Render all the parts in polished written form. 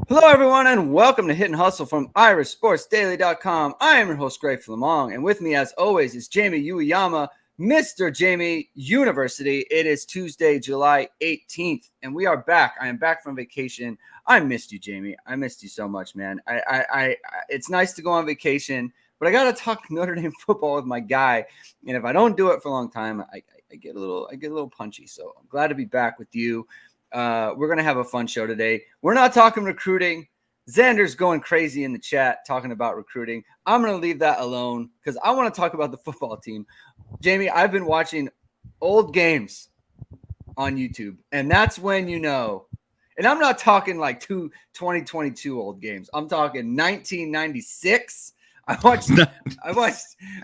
Hello, everyone, and welcome to Hit and Hustle from IrishSportsDaily.com. I am your host, Greg Flamong, and with me, as always, is Jamie Ueyama, Mr. Jamie University. It is Tuesday, July 18th, and we are back. I am back from vacation. I missed you, Jamie. I missed you so much, man. It's nice to go on vacation, but I got to talk Notre Dame football with my guy, and if I don't do it for a long time, I get a little punchy. So I'm glad to be back with you. We're going to have a fun show today. We're not talking recruiting. Xander's going crazy in the chat talking about recruiting. I'm going to leave that alone because I want to talk about the football team. Jamie, I've been watching old games on YouTube, and that's when you know. And I'm not talking like 2022 old games. I'm talking 1996. I watched,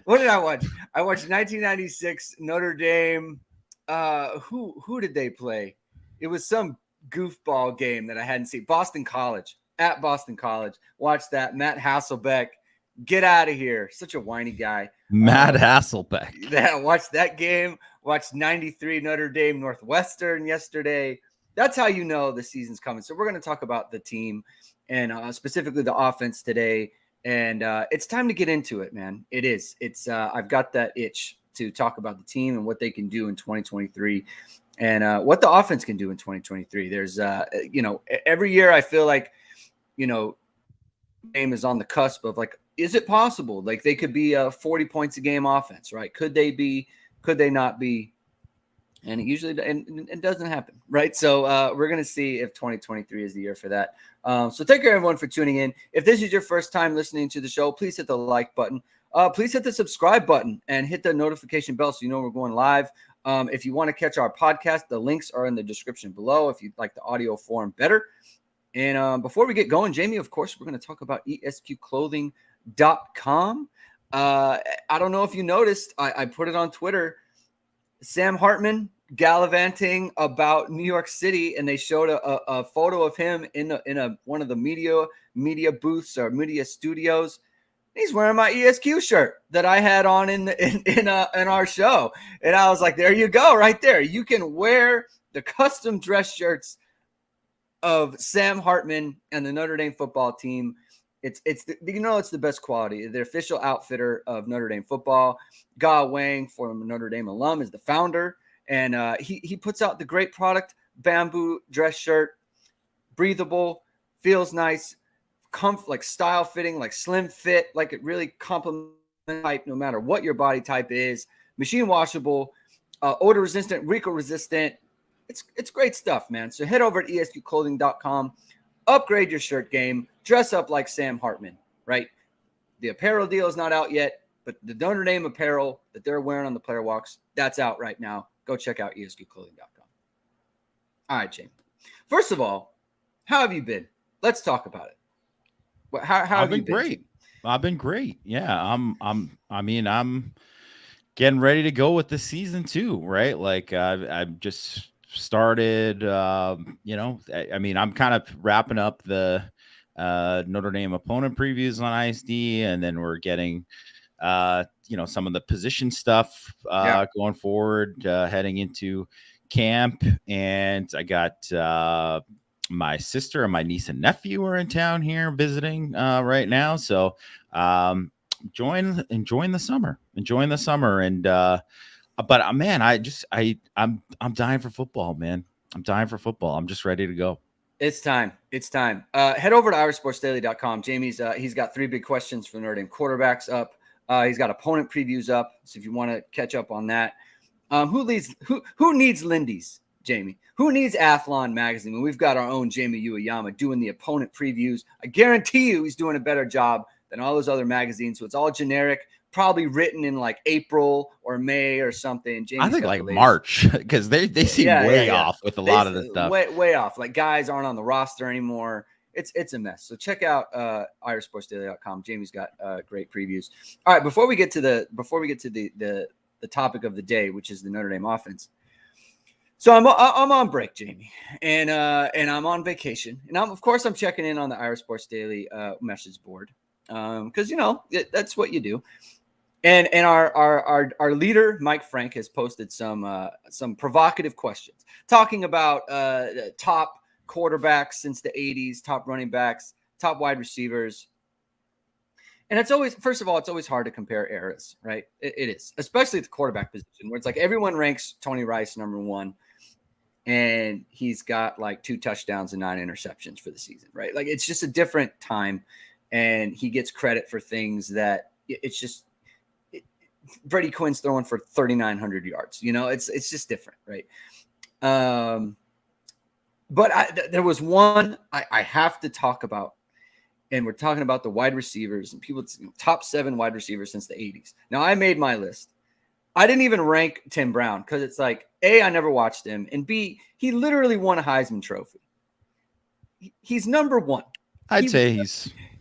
what did I watch? I watched 1996 Notre Dame. Who did they play? It was some goofball game that I hadn't seen. Boston College, at Boston College. Watch that. Matt Hasselbeck, get out of here. Such a whiny guy. Matt Hasselbeck. Watched that game. Watched 93 Notre Dame Northwestern yesterday. That's how you know the season's coming. So we're going to talk about the team and specifically the offense today. And it's time to get into it, man. It is. I've got that itch to talk about the team and what they can do in 2023. And what the offense can do in 2023. There's, every year I feel like, game is on the cusp of like, is it possible? Like they could be 40 points a game offense, right? Could they be? Could they not be? And it usually it doesn't happen, right? So we're going to see if 2023 is the year for that. So thank you, everyone, for tuning in. If this is your first time listening to the show, please hit the like button. Please hit the subscribe button and hit the notification bell so you know we're going live. If you want to catch our podcast, the links are in the description below if you'd like the audio form better. And before we get going, Jamie, of course, we're going to talk about ESQclothing.com. I don't know if you noticed, I put it on Twitter. Sam Hartman gallivanting about New York City, and they showed a photo of him in one of the media booths or media studios. He's wearing my ESQ shirt that I had on in our show. And I was like, there you go, right there. You can wear the custom dress shirts of Sam Hartman and the Notre Dame football team. It's the best quality. The official outfitter of Notre Dame football. Ga Wang, former Notre Dame alum, is the founder. And he puts out the great product, bamboo dress shirt, breathable, feels nice, like style fitting, like slim fit, like it really complements type no matter what your body type is. Machine washable, odor resistant, wrinkle resistant. It's great stuff, man. So head over to ESQclothing.com, upgrade your shirt game, dress up like Sam Hartman, right? The apparel deal is not out yet, but the Notre Dame apparel that they're wearing on the player walks, that's out right now. Go check out ESQclothing.com. All right, Jamie. First of all, how have you been? Let's talk about it. How have you been? Great. I've been great. Yeah, I'm getting ready to go with the season too, right? Like I've just started. I'm kind of wrapping up the Notre Dame opponent previews on ISD, and then we're getting some of the position stuff going forward, heading into camp, and I got. My sister and my niece and nephew are in town here visiting right now. So enjoying the summer. And but man, I'm dying for football, man. I'm dying for football. I'm just ready to go. It's time. Head over to IrishSportsDaily.com. Jamie's he's got 3 big questions for Notre Dame quarterbacks up. He's got opponent previews up. So if you want to catch up on that, who needs Lindy's? Jamie, who needs Athlon magazine when we've got our own Jamie Ueyama doing the opponent previews? I guarantee you he's doing a better job than all those other magazines. So it's all generic, probably written in like April or May or something. Jamie's I think like March, because they seem way off with a lot of the stuff. Way off. Like guys aren't on the roster anymore. It's a mess. So check out IrishSportsDaily.com. Jamie's got great previews. All right, before we get to the topic of the day, which is the Notre Dame offense. So I'm on break, Jamie, and I'm on vacation, and I'm checking in on the Irish Sports Daily message board because that's what you do, and our leader Mike Frank has posted some provocative questions talking about top quarterbacks since the 80s, top running backs, top wide receivers. And it's always, first of all, it's always hard to compare eras, right? It is, especially at the quarterback position, where it's like everyone ranks Tony Rice number one, and he's got like 2 touchdowns and 9 interceptions for the season, right? Like it's just a different time, and he gets credit for things that it's just Brady Quinn's throwing for 3,900 yards. You know, it's just different, right? But there was one I have to talk about. And we're talking about the wide receivers and people, top 7 wide receivers since the 80s. Now, I made my list. I didn't even rank Tim Brown because it's like, A, I never watched him, and B, he literally won a Heisman Trophy. He's number 1. I'd say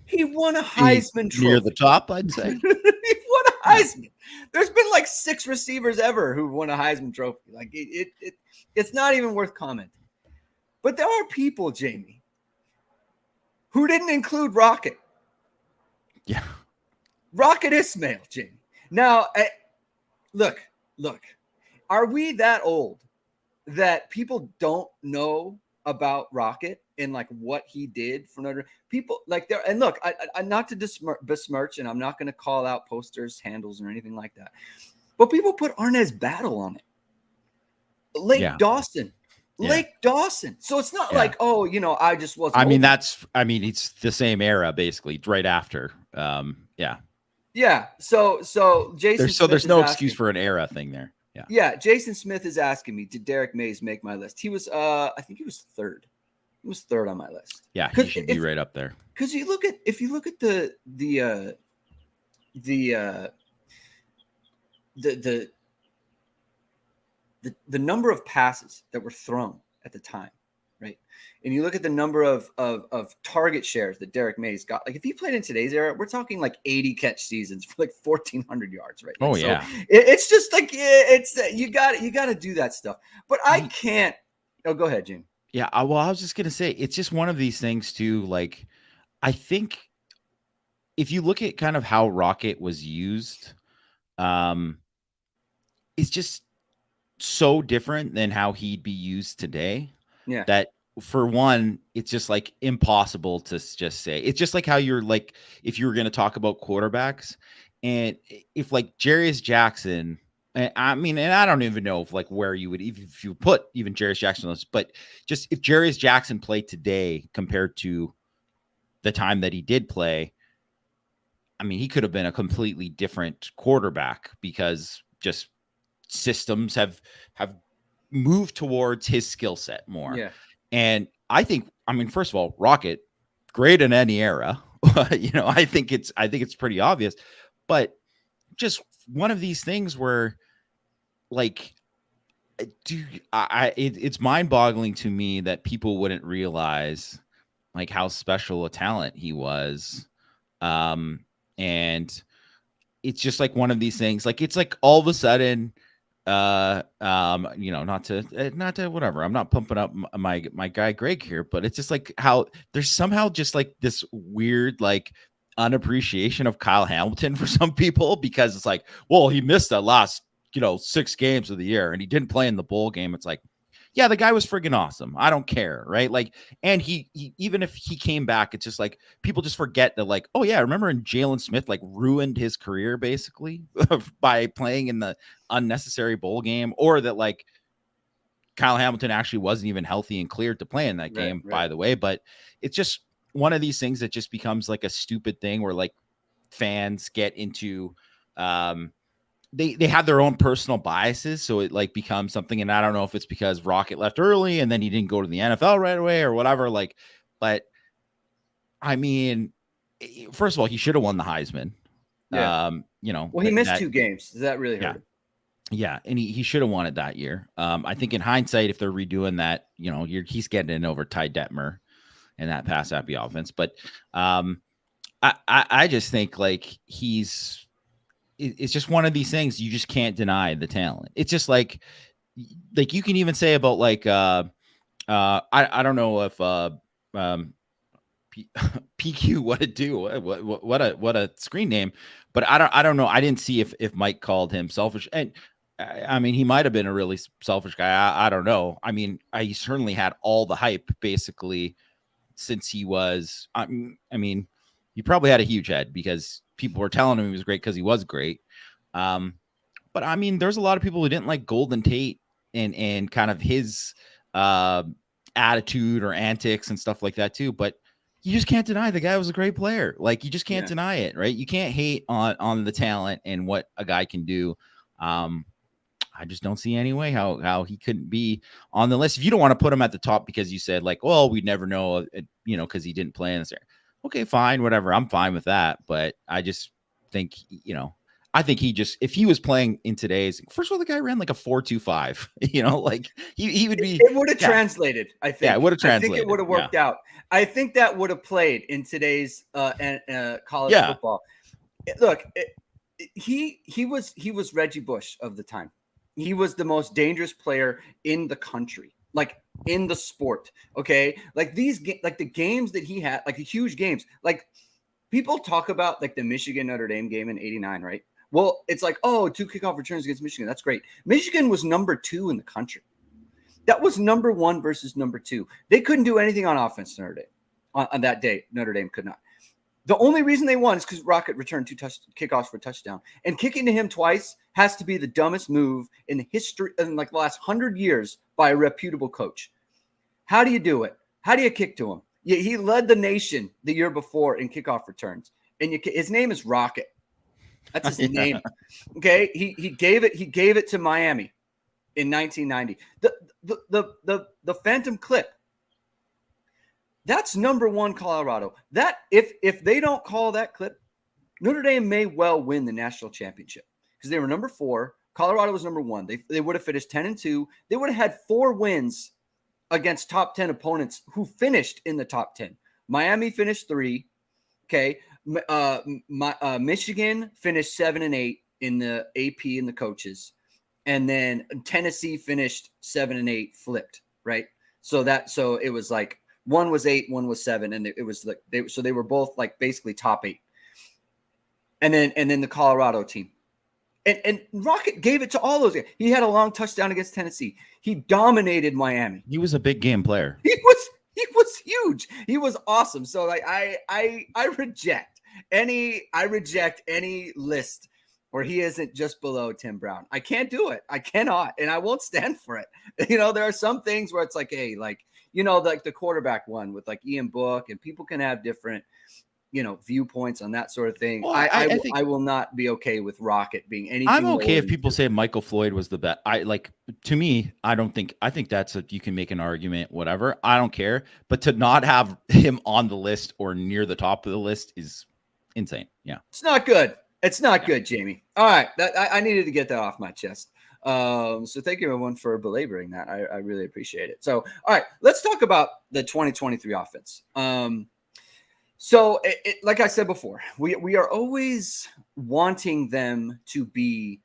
he won a Heisman Trophy. Near the top, I'd say. He won a Heisman. There's been like 6 receivers ever who won a Heisman Trophy. Like it's not even worth commenting. But there are people, Jamie, who didn't include Rocket. Yeah. Rocket Ismail, Jamie. Now, look. Are we that old that people don't know about Rocket and like what he did for Notre Dame? People like there. And look, I not to besmirch, and I'm not going to call out posters, handles, or anything like that. But people put Arnez Battle on it. Lake Dawson. Lake Dawson. So it's not like, oh, you know, I just wasn't. It's the same era, basically, right after. Yeah. So Jason. There's no excuse for an era thing there. Yeah. Yeah. Jason Smith is asking me, did Derek Mays make my list? He was, I think he was 3rd. He was 3rd on my list. Yeah, he should be right up there. Because if you look at the number of passes that were thrown at the time, right? And you look at the number of target shares that Derek Mays got. Like if he played in today's era, we're talking like 80 catch seasons for like 1,400 yards, right? Like, yeah. It's just like it's you got to do that stuff. But I can't. Oh, go ahead, Jim. Yeah. Well, I was just gonna say it's just one of these things too. Like I think if you look at kind of how Rocket was used, it's just so different than how he'd be used today. Yeah. That for one, it's just like impossible to just say. It's just like how you're like, if you were going to talk about quarterbacks, and if like Jarius Jackson, and I don't even know if like where you would, if you put even Jarius Jackson on this, but just if Jarius Jackson played today compared to the time that he did play, I mean, he could have been a completely different quarterback because just systems have moved towards his skill set more. Yeah. And I think, I mean, first of all, Rocket, great in any era. You know, I think it's pretty obvious, but just one of these things where like, it's mind-boggling to me that people wouldn't realize like how special a talent he was. And it's just like one of these things, like, it's like all of a sudden, you know, not to whatever, I'm not pumping up my guy Greg here, but it's just like how there's somehow just like this weird like unappreciation of Kyle Hamilton for some people, because it's like, well, he missed the last, you know, 6 games of the year and he didn't play in the bowl game. It's like, yeah, the guy was friggin' awesome. I don't care, right? Like, and he even if he came back, it's just like people just forget that, like, oh yeah, remember when Jalen Smith like ruined his career basically by playing in the unnecessary bowl game, or that like Kyle Hamilton actually wasn't even healthy and cleared to play in that game, by the way. But it's just one of these things that just becomes like a stupid thing where like fans get into they have their own personal biases, so it like becomes something. And I don't know if it's because Rocket left early and then he didn't go to the NFL right away or whatever. Like, but I mean, first of all, he should have won the Heisman. Yeah. You know, well, he missed 2 games. Does that really hurt him? Yeah, and he should have won it that year. I think in hindsight, if they're redoing that, you know, he's getting in over Ty Detmer and that pass happy offense. But I just think like it's just one of these things you just can't deny the talent. It's just like you can even say about like I don't know if PQ what it do, what a screen name, but I don't know. I didn't see if Mike called him selfish, and I mean, he might have been a really selfish guy. I don't know. I mean, he certainly had all the hype basically since he was. I mean, he probably had a huge head because people were telling him he was great because he was great. But I mean, there's a lot of people who didn't like Golden Tate and kind of his attitude or antics and stuff like that too. But you just can't deny the guy was a great player. Like, you just can't deny it, right? You can't hate on the talent and what a guy can do. I just don't see any way how he couldn't be on the list. If you don't want to put him at the top because you said like, well, we'd never know, because he didn't play in this area. Okay, fine, whatever. I'm fine with that. But I just think, I think if he was playing in today's, first of all, the guy ran like a 4.25, like he would be. It would have translated, I think. Yeah, it would have translated. I think it would have worked out. I think that would have played in today's college football. Look, he was Reggie Bush of the time. He was the most dangerous player in the country, like in the sport. Okay. Like the games that he had, like the huge games, like people talk about like the Michigan Notre Dame game in '89, right? Well, it's like, 2 kickoff returns against Michigan. That's great. Michigan was number 2 in the country. That was number 1 versus number 2. They couldn't do anything on offense, Notre Dame. On that day, Notre Dame could not. The only reason they won is because Rocket returned 2 kickoffs for a touchdown. And kicking to him twice has to be the dumbest move in the history in like the last 100 years by a reputable coach. How do you do it? How do you kick to him? He led the nation the year before in kickoff returns. And his name is Rocket. That's his name. Okay. He gave it to Miami in 1990. The Phantom Clip. That's number 1 Colorado. That if they don't call that clip, Notre Dame may well win the national championship because they were number 4. Colorado was number 1. They would have finished 10-2. They would have had 4 wins against top 10 opponents who finished in the top 10. Miami finished 3. Okay. Michigan finished 7-8 in the AP and the coaches. And then Tennessee finished 7-8 flipped. Right. So it was like, 1 was 8, 1 was 7, and it was like they were both like basically top 8. And then the Colorado team, and Rocket gave it to all those guys. He had a long touchdown against Tennessee. He dominated Miami. He was a big game player. He was huge. He was awesome. So like I reject any list where he isn't just below Tim Brown. I can't do it. I cannot, and I won't stand for it. There are some things where it's like, hey, like. Like the quarterback one with like Ian Book, and people can have different, viewpoints on that sort of thing. Well, I will not be okay with Rocket being anything. I'm okay if people say Michael Floyd was the best. To me, I think that's you can make an argument, whatever. I don't care. But to not have him on the list or near the top of the list is insane. Yeah. It's not good. It's not good, Jamie. All right. I needed to get that off my chest. So thank you everyone for belaboring that. I really appreciate it. So, all right, let's talk about the 2023 offense. So like I said before, we are always wanting them to be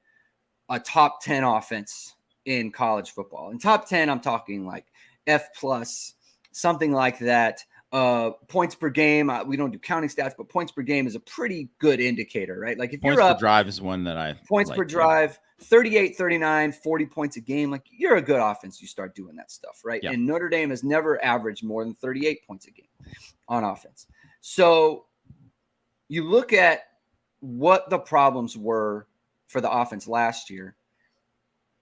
a top 10 offense in college football. In top 10, I'm talking like F+, something like that. Points per game. We don't do counting stats, but points per game is a pretty good indicator, right? Like if points you're up, per drive is one that I points per drive, 38, 39, 40 points a game. Like you're a good offense. You start doing that stuff, right? Yeah. And Notre Dame has never averaged more than 38 points a game on offense. So you look at what the problems were for the offense last year.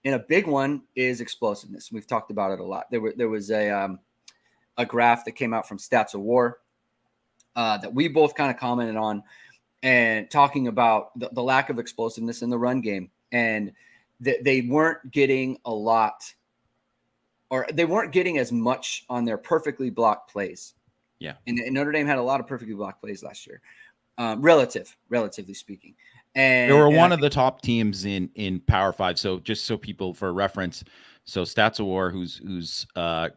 And a big one is explosiveness. We've talked about it a lot. There was a graph that came out from Stats of War that we both kind of commented on and talking about the lack of explosiveness in the run game. And they weren't getting a lot, or they weren't getting as much on their perfectly blocked plays. Yeah. And Notre Dame had a lot of perfectly blocked plays last year, relatively speaking. And they were one of the top teams in Power 5. So just so people for reference, so Stats of War, who's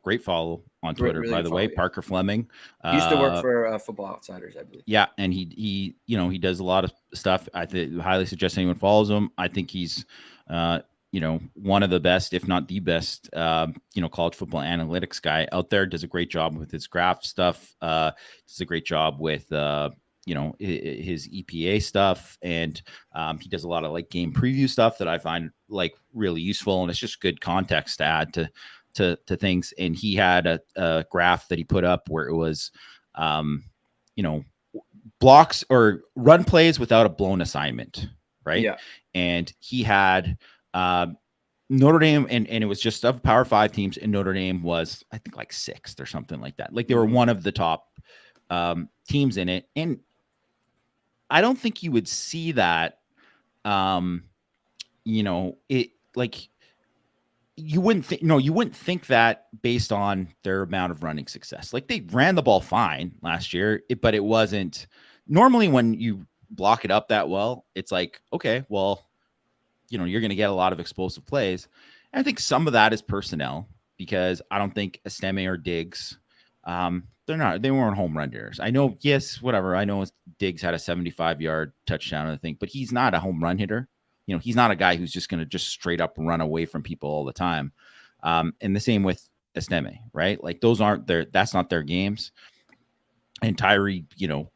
great follow on Twitter, really by the way, yeah. Parker Fleming. He used to work for Football Outsiders, I believe. Yeah, and he does a lot of stuff. I highly suggest anyone follows him. I think he's one of the best, if not the best, college football analytics guy out there. Does a great job with his graph stuff. Does a great job with his EPA stuff, and he does a lot of like game preview stuff that I find like really useful, and it's just good context to add to things. And he had a graph that he put up where it was, blocks or run plays without a blown assignment, right? Yeah. And he had Notre Dame, and it was just of Power 5 teams, and Notre Dame was, I think, like 6th or something like that. Like they were one of the top teams in it. And I don't think you would see that, it like you wouldn't think that based on their amount of running success. Like they ran the ball fine last year, but it wasn't normally when you block it up that well, it's like, okay, well, you're going to get a lot of explosive plays. And I think some of that is personnel, because I don't think Estime or Diggs, they weren't home run hitters. I know, yes, whatever. I know Diggs had a 75-yard touchdown, I think, but he's not a home run hitter. He's not a guy who's just going to just straight up run away from people all the time. And the same with Estime, right? Like that's not their games. And Tyree,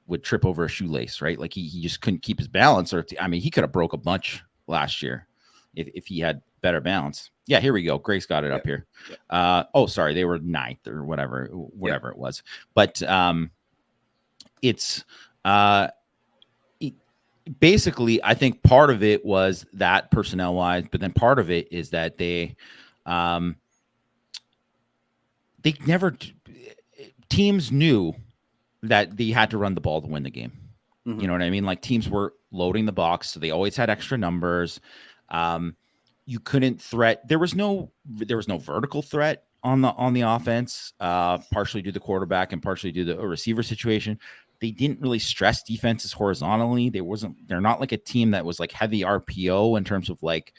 would trip over a shoelace, right? Like he just couldn't keep his balance, he could have broke a bunch last year if he had better balance. Yeah, here we go. Grace got it up here. Sorry, they were 9th or whatever it was. But it's basically, I think part of it was that personnel wise, but then part of it is that teams knew that they had to run the ball to win the game. Mm-hmm. You know what I mean? Like teams were loading the box, so they always had extra numbers. You couldn't threat. There was no vertical threat on the offense, partially due to the quarterback and partially due to the receiver situation. They didn't really stress defenses horizontally. They're not like a team that was like heavy RPO in terms of like,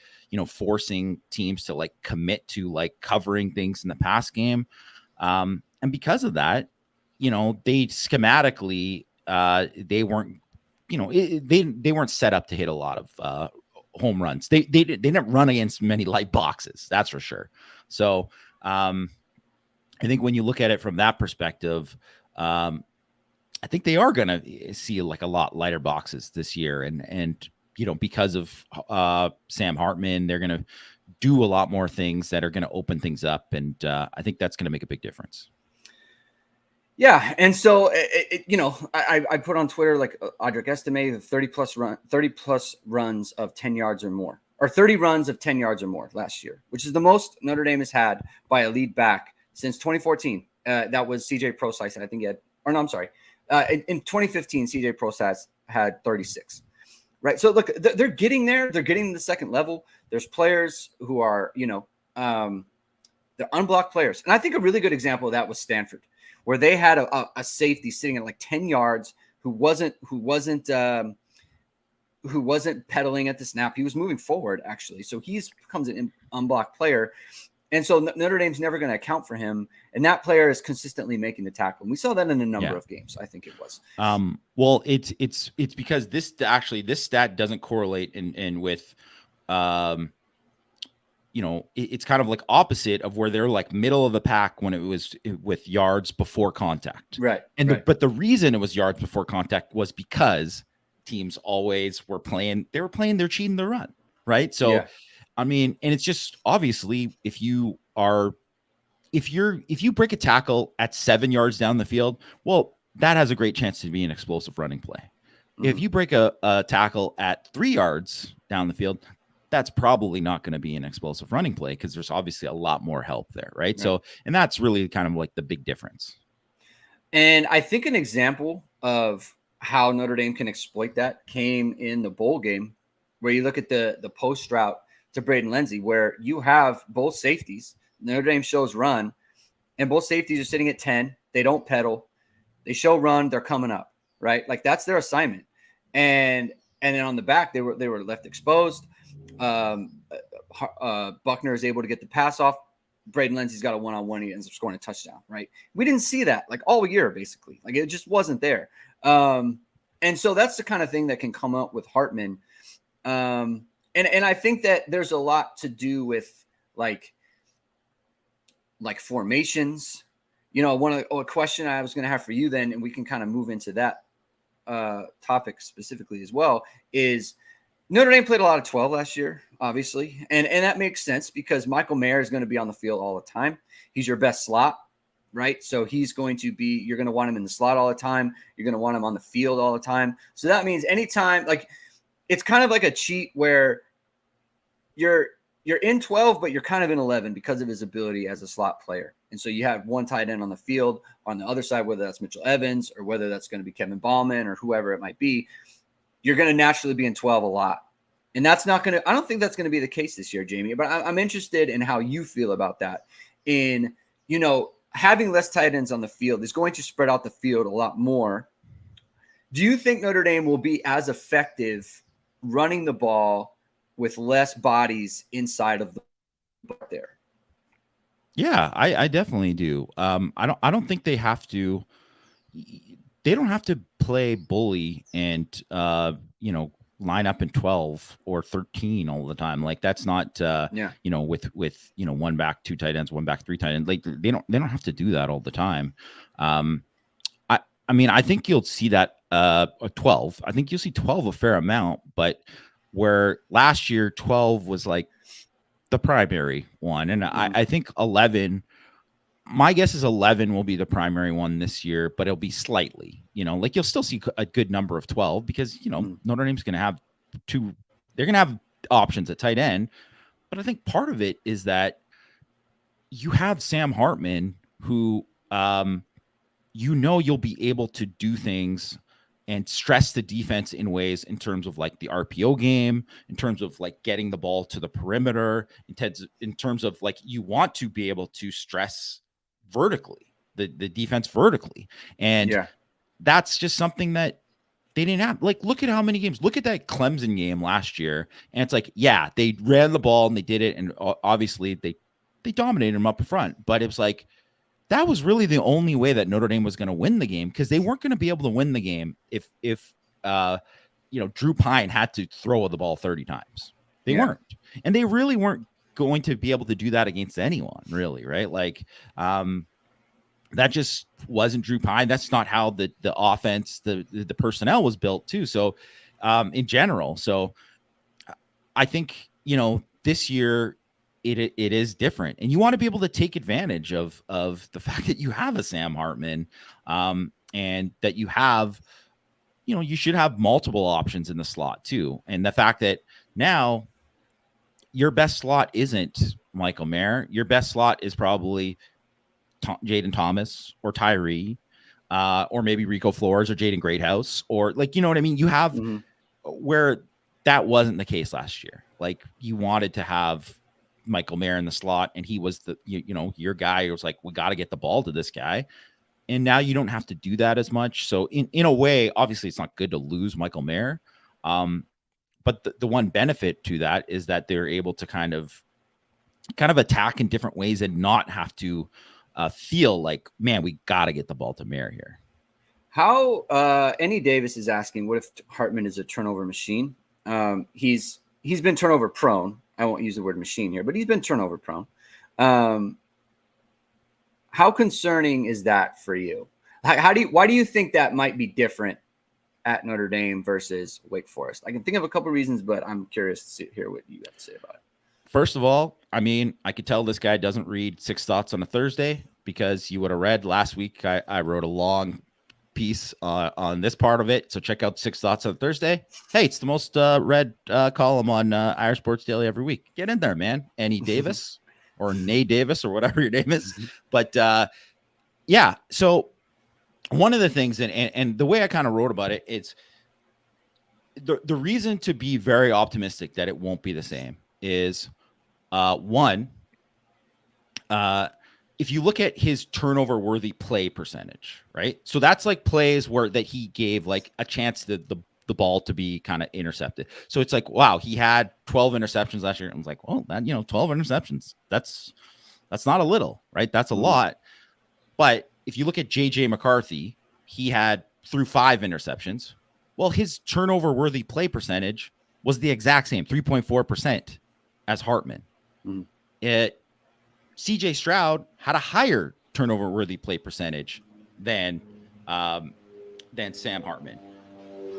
forcing teams to like commit to like covering things in the pass game. And because of that, they schematically, they weren't, they weren't set up to hit a lot of home runs. They didn't run against many light boxes, that's for sure. So I think when you look at it from that perspective, I think they are going to see like a lot lighter boxes this year, and because of Sam Hartman, they're going to do a lot more things that are going to open things up, and I think that's going to make a big difference. Yeah, and so I put on Twitter like Audric estimated 30 plus runs of 10 yards or more, or 30 runs of 10 yards or more last year, which is the most Notre Dame has had by a lead back since 2014. That was CJ Prosise, and I think he had, or no, I'm sorry. In 2015, CJ Prosise had 36. Right. So look, they're getting there. They're getting to the second level. There's players who are, they're unblocked players. And I think a really good example of that was Stanford, where they had a safety sitting at like 10 yards who wasn't pedaling at the snap. He was moving forward, actually. So he becomes an unblocked player. And so Notre Dame's never going to account for him. And that player is consistently making the tackle. And we saw that in a number of games, I think it was. Well, it's because this stat doesn't correlate in with, it's kind of like opposite of where they're like middle of the pack when it was with yards before contact. Right. But the reason it was yards before contact was because teams always were playing their cheat and the run. Right. So, yeah. I mean, and it's just obviously if you break a tackle at 7 yards down the field, well, that has a great chance to be an explosive running play. Mm-hmm. If you break a tackle at 3 yards down the field, that's probably not going to be an explosive running play because there's obviously a lot more help there, right? So, and that's really kind of like the big difference. And I think an example of how Notre Dame can exploit that came in the bowl game, where you look at the post route to Braden Lenzy, where you have both safeties. Notre Dame shows run, and both safeties are sitting at 10. They don't pedal. They show run. They're coming up, right? Like that's their assignment. And then on the back, they were left exposed. Buckner is able to get the pass off. Braden Lenzy's got a one-on-one. He ends up scoring a touchdown, right? We didn't see that like all year, basically. Like it just wasn't there. And so that's the kind of thing that can come up with Hartman. And I think that there's a lot to do with like formations. A question I was going to have for you then, and we can kind of move into that. topic specifically as well, is Notre Dame played a lot of 12 last year, obviously. And that makes sense because Michael Mayer is going to be on the field all the time. He's your best slot, right? So he's going to be, you're going to want him in the slot all the time. You're going to want him on the field all the time. So that means anytime, like, it's kind of like a cheat where you're in 12, but you're kind of in 11 because of his ability as a slot player. And so you have one tight end on the field on the other side, whether that's Mitchell Evans or whether that's going to be Kevin Ballman or whoever it might be. You're going to naturally be in 12 a lot. And that's not going to, I don't think that's going to be the case this year, Jamie, but I'm interested in how you feel about that. In, you know, having less tight ends on the field is going to spread out the field a lot more. Do you think Notre Dame will be as effective running the ball with less bodies inside of the butt there? Yeah, I definitely do. I don't think they have to. They don't have to play bully and you know, line up in 12 or 13 all the time. Like that's not you know, with you know, one back, two tight ends, one back, three tight ends. Like they don't have to do that all the time. I mean, I think you'll see that 12. I think you'll see 12 a fair amount, but where last year 12 was like the primary one, and I think 11. My guess is 11 will be the primary one this year, but it'll be slightly, you know, like you'll still see a good number of 12 because, you know, Notre Dame's going to have they're going to have options at tight end. But I think part of it is that you have Sam Hartman who, you know, you'll be able to do things and stress the defense in ways in terms of like the RPO game, in terms of like getting the ball to the perimeter, in terms of like you want to be able to stress vertically, the defense vertically. And that's just something that they didn't have. Like, look at how many games, look at that Clemson game last year. And it's like, yeah, they ran the ball and they did it. And obviously they dominated them up front, but it was like, that was really the only way that Notre Dame was going to win the game because they weren't going to be able to win the game if you know, Drew Pine had to throw the ball 30 times. They weren't. And they really weren't going to be able to do that against anyone, really, right? Like that just wasn't Drew Pine. That's not how the offense, the personnel was built too. So in general, so I think, you know, this year it is different, and you want to be able to take advantage of the fact that you have a Sam Hartman, and that you have, you know, you should have multiple options in the slot too. And the fact that now your best slot isn't Michael Mayer, your best slot is probably Jaden Thomas or Tyree, or maybe Rico Flores or Jaden Greathouse, or like, you know what I mean? You have where that wasn't the case last year. Like you wanted to have Michael Mayer in the slot, and he was the, you know, your guy who was like, we got to get the ball to this guy. And now you don't have to do that as much. So in a way, obviously it's not good to lose Michael Mayer. But the one benefit to that is that they're able to kind of attack in different ways and not have to feel like, man, we got to get the ball to Mayer here. How Andy Davis is asking, what if Hartman is a turnover machine? He's been turnover prone. I won't use the word machine here, but he's been turnover prone. How concerning is that for you? Why do you think that might be different at Notre Dame versus Wake Forest? I can think of a couple of reasons, but I'm curious to hear what you have to say about it. First of all, I mean, I could tell this guy doesn't read Six Thoughts on a Thursday, because you would have read last week. I wrote a long piece on this part of it. So check out Six Thoughts on Thursday. Hey, it's the most read column on Irish Sports Daily every week. Get in there, man. Annie Davis or Nay Davis or whatever your name is. But yeah, so one of the things, and the way I kind of wrote about it, it's the reason to be very optimistic that it won't be the same is one, if you look at his turnover worthy play percentage, right? So that's like plays where that he gave like a chance to the ball to be kind of intercepted. So it's like, wow, he had 12 interceptions last year. I was like, well, that, you know, 12 interceptions, that's not a little, right? That's a lot. But if you look at JJ McCarthy, he had through 5 interceptions. Well, his turnover worthy play percentage was the exact same, 3.4% as Hartman. CJ Stroud had a higher turnover worthy play percentage than Sam Hartman.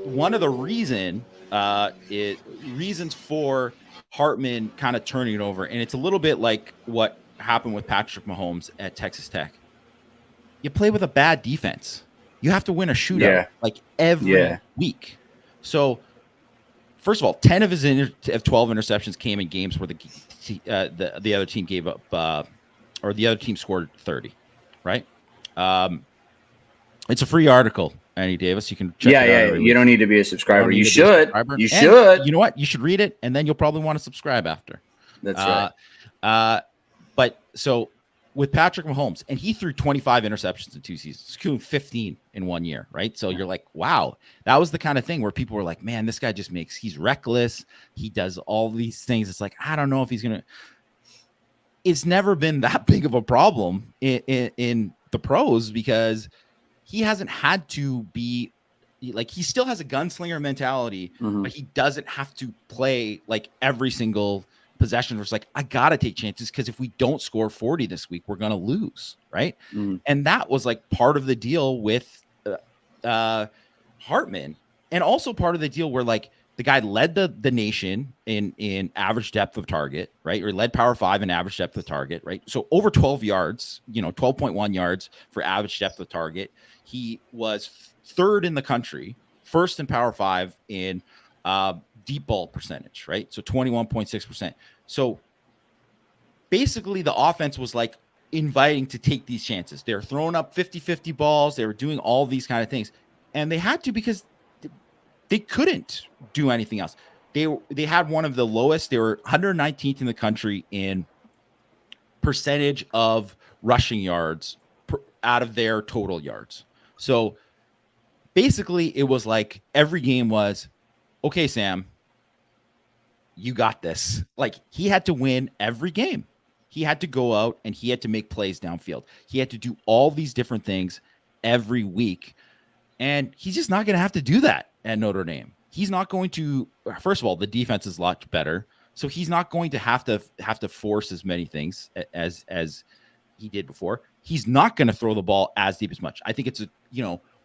one of the reasons for Hartman kind of turning it over, and it's a little bit like what happened with Patrick Mahomes at Texas Tech. You play with a bad defense. You have to win a shootout like every week. So, first of all, 10 of his 12 interceptions came in games where the other team gave up, or the other team scored 30. Right? It's a free article, Andy Davis. You can check it out. Yeah. You don't need to be a subscriber. You should. You should. You know what? You should read it, and then you'll probably want to subscribe after. That's right. But so with Patrick Mahomes, and he threw 25 interceptions in 2 seasons, 15 in 1 year, right? So you're like, wow, that was the kind of thing where people were like, man, this guy he's reckless. He does all these things. It's like, I don't know if he's going to. It's never been that big of a problem in the pros because he hasn't had to be like, he still has a gunslinger mentality, but he doesn't have to play like every single possession. It's like, I got to take chances because if we don't score 40 this week, we're going to lose. Right. And that was like part of the deal with Hartman, and also part of the deal where like the guy led the nation in average depth of target, right? Or led Power 5 in average depth of target, right? So over 12 yards, 12.1 yards for average depth of target. He was third in the country, first in Power 5 in deep ball percentage, right? So 21.6%. So basically the offense was like inviting to take these chances. They're throwing up 50-50 balls. They were doing all these kind of things. And they had to because they couldn't do anything else. They had one of the lowest. They were 119th in the country in percentage of rushing yards out of their total yards. So basically it was like every game was, okay, Sam, you got this. Like he had to win every game. He had to go out and he had to make plays downfield. He had to do all these different things every week. And he's just not going to have to do that at Notre Dame. He's not going to, first of all, the defense is a lot better. So he's not going to have to force as many things as he did before. He's not going to throw the ball as deep as much. I think it's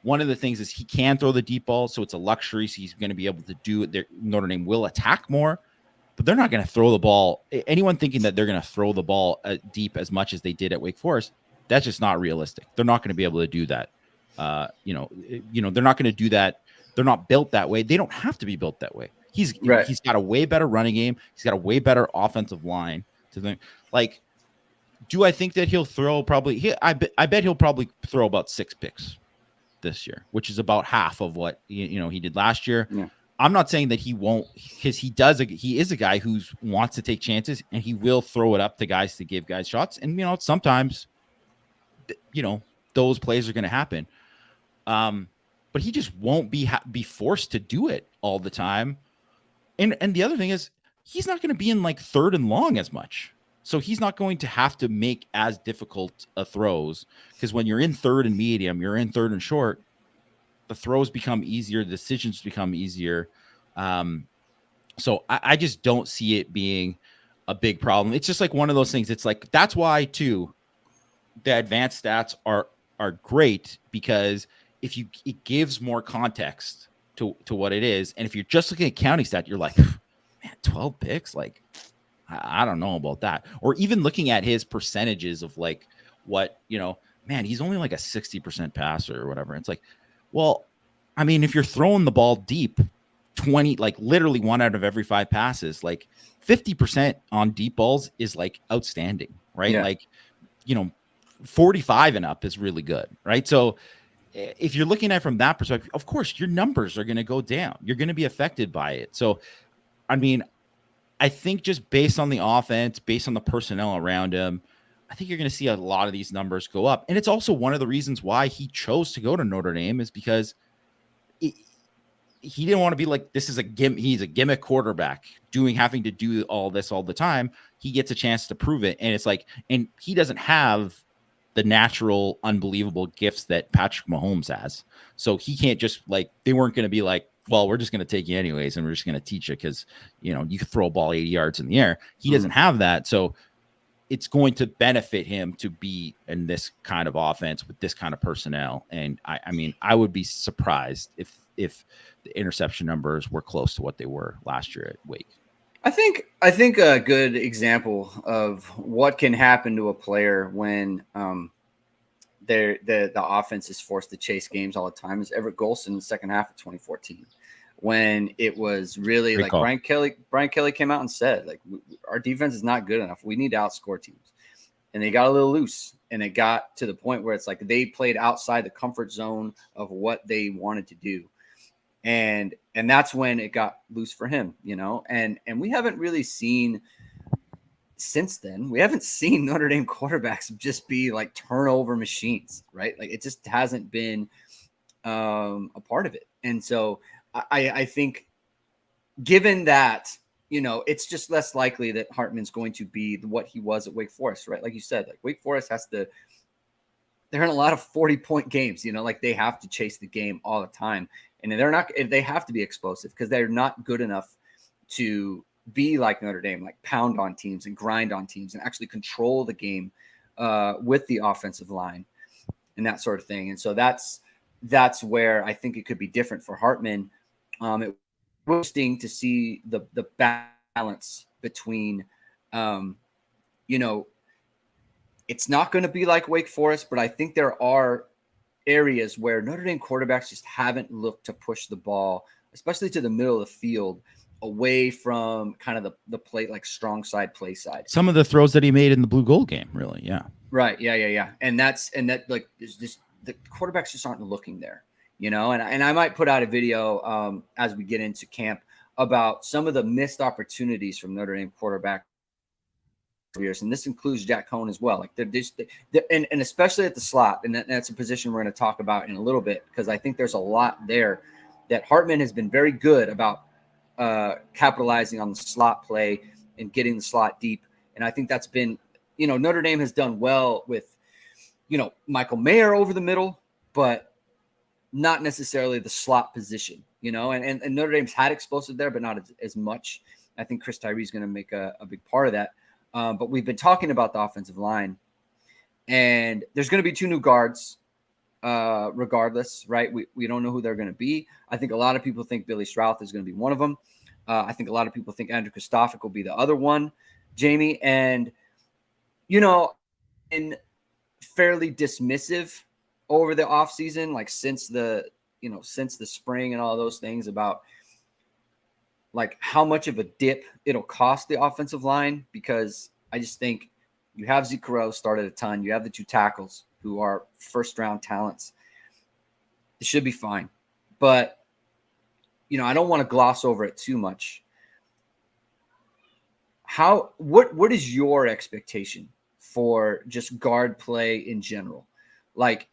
one of the things is he can throw the deep ball. So it's a luxury. So he's going to be able to do it. Notre Dame will attack more, but they're not going to throw the ball. Anyone thinking that they're going to throw the ball deep as much as they did at Wake Forest, that's just not realistic. They're not going to be able to do that. They're not going to do that. They're not built that way. They don't have to be built that way. He's got a way better running game. He's got a way better offensive line to think. Like, do I think that he'll throw I bet he'll probably throw about 6 picks this year, which is about half of what he did last year. Yeah. I'm not saying that he won't, because he is a guy who wants to take chances and he will throw it up to guys to give guys shots. And sometimes those plays are going to happen. But he just won't be forced to do it all the time. And the other thing is he's not going to be in like third and long as much. So he's not going to have to make as difficult throws, because when you're in third and medium, you're in third and short, the throws become easier, the decisions become easier. So I just don't see it being a big problem. It's just like one of those things. It's like, that's why too, the advanced stats are great, because it gives more context to what it is. And if you're just looking at counting stat, you're like, man, 12 picks, like, I don't know about that. Or even looking at his percentages of like what, man, he's only like a 60% passer or whatever. It's like, well, I mean, if you're throwing the ball deep, 20, like literally 1 out of every 5 passes, like 50% on deep balls is like outstanding, right? Yeah. Like, 45 and up is really good, right? So if you're looking at it from that perspective, of course, your numbers are going to go down. You're going to be affected by it. So, I mean, I think just based on the offense, based on the personnel around him, I think you're going to see a lot of these numbers go up. And it's also one of the reasons why he chose to go to Notre Dame, is because he didn't want to be like, he's a gimmick quarterback having to do all this all the time. He gets a chance to prove it. And it's like, and he doesn't have the natural, unbelievable gifts that Patrick Mahomes has. So he can't just they weren't going to be like, well, we're just going to take you anyways, and we're just going to teach you because, you can throw a ball 80 yards in the air. He doesn't have that. So it's going to benefit him to be in this kind of offense with this kind of personnel. And I mean, I would be surprised if if the interception numbers were close to what they were last year at Wake. I think a good example of what can happen to a player when the offense is forced to chase games all the time is Everett Golson in the second half of 2014, when it was really like Brian Kelly came out and said, like, our defense is not good enough. We need to outscore teams. And they got a little loose, and it got to the point where it's like they played outside the comfort zone of what they wanted to do. And that's when it got loose for him, you know, and we haven't really seen since then. We haven't seen Notre Dame quarterbacks just be like turnover machines, right? Like it just hasn't been a part of it. And so I think given that, you know, it's just less likely that Hartman's going to be what he was at Wake Forest, right? Like you said, like Wake Forest they're in a lot of 40-point games, you know, like they have to chase the game all the time. And they have to be explosive because they're not good enough to be like Notre Dame, like pound on teams and grind on teams and actually control the game with the offensive line and that sort of thing. And so that's where I think it could be different for Hartman. It was interesting to see the balance between, you know, it's not going to be like Wake Forest, but I think there are areas where Notre Dame quarterbacks just haven't looked to push the ball, especially to the middle of the field, away from kind of the play, like strong side, play side. Some of the throws that he made in the blue gold game, really. Yeah. Right. Yeah. And that like, is just the quarterbacks just aren't looking there, you know, and I might put out a video as we get into camp about some of the missed opportunities from Notre Dame quarterback years, and this includes Jack Cohn as well. Like they're just, and especially at the slot, and that's a position we're going to talk about in a little bit, because I think there's a lot there that Hartman has been very good about capitalizing on the slot play and getting the slot deep. And I think that's been, you know, Notre Dame has done well with, you know, Michael Mayer over the middle, but not necessarily the slot position, you know, and Notre Dame's had explosive there, but not as much. I think Chris Tyree is going to make a big part of that. But we've been talking about the offensive line, and there's going to be 2 new guards regardless, right? We don't know who they're going to be. I think a lot of people think Billy Strouth is going to be one of them. I think a lot of people think Andrew Kostofik will be the other one, Jamie. And, you know, in fairly dismissive over the offseason, like since the spring and all those things, about like how much of a dip it'll cost the offensive line, because I just think you have Zeke Correll started a ton. You have the 2 tackles who are first-round talents. It should be fine. But, you know, I don't want to gloss over it too much. What is your expectation for just guard play in general? Like,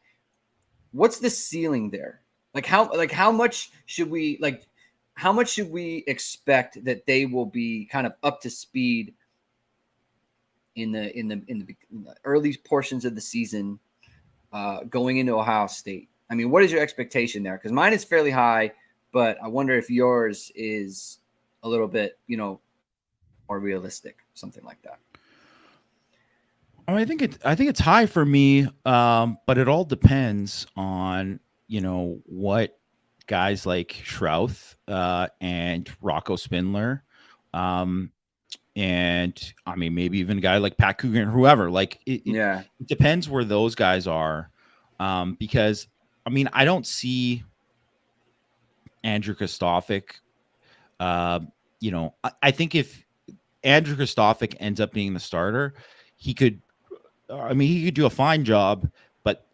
what's the ceiling there? How much should we expect that they will be kind of up to speed in the early portions of the season, going into Ohio State? I mean, what is your expectation there? Because mine is fairly high, but I wonder if yours is a little bit, you know, more realistic, something like that. I think it's high for me, but it all depends on, you know, what guys like Strouth and Rocco Spindler, and I mean maybe even a guy like Pat Coogan or whoever. Like it depends where those guys are, because I mean I don't see Andrew Kostofik. You know, I think if Andrew Kostofik ends up being the starter, he could do a fine job, but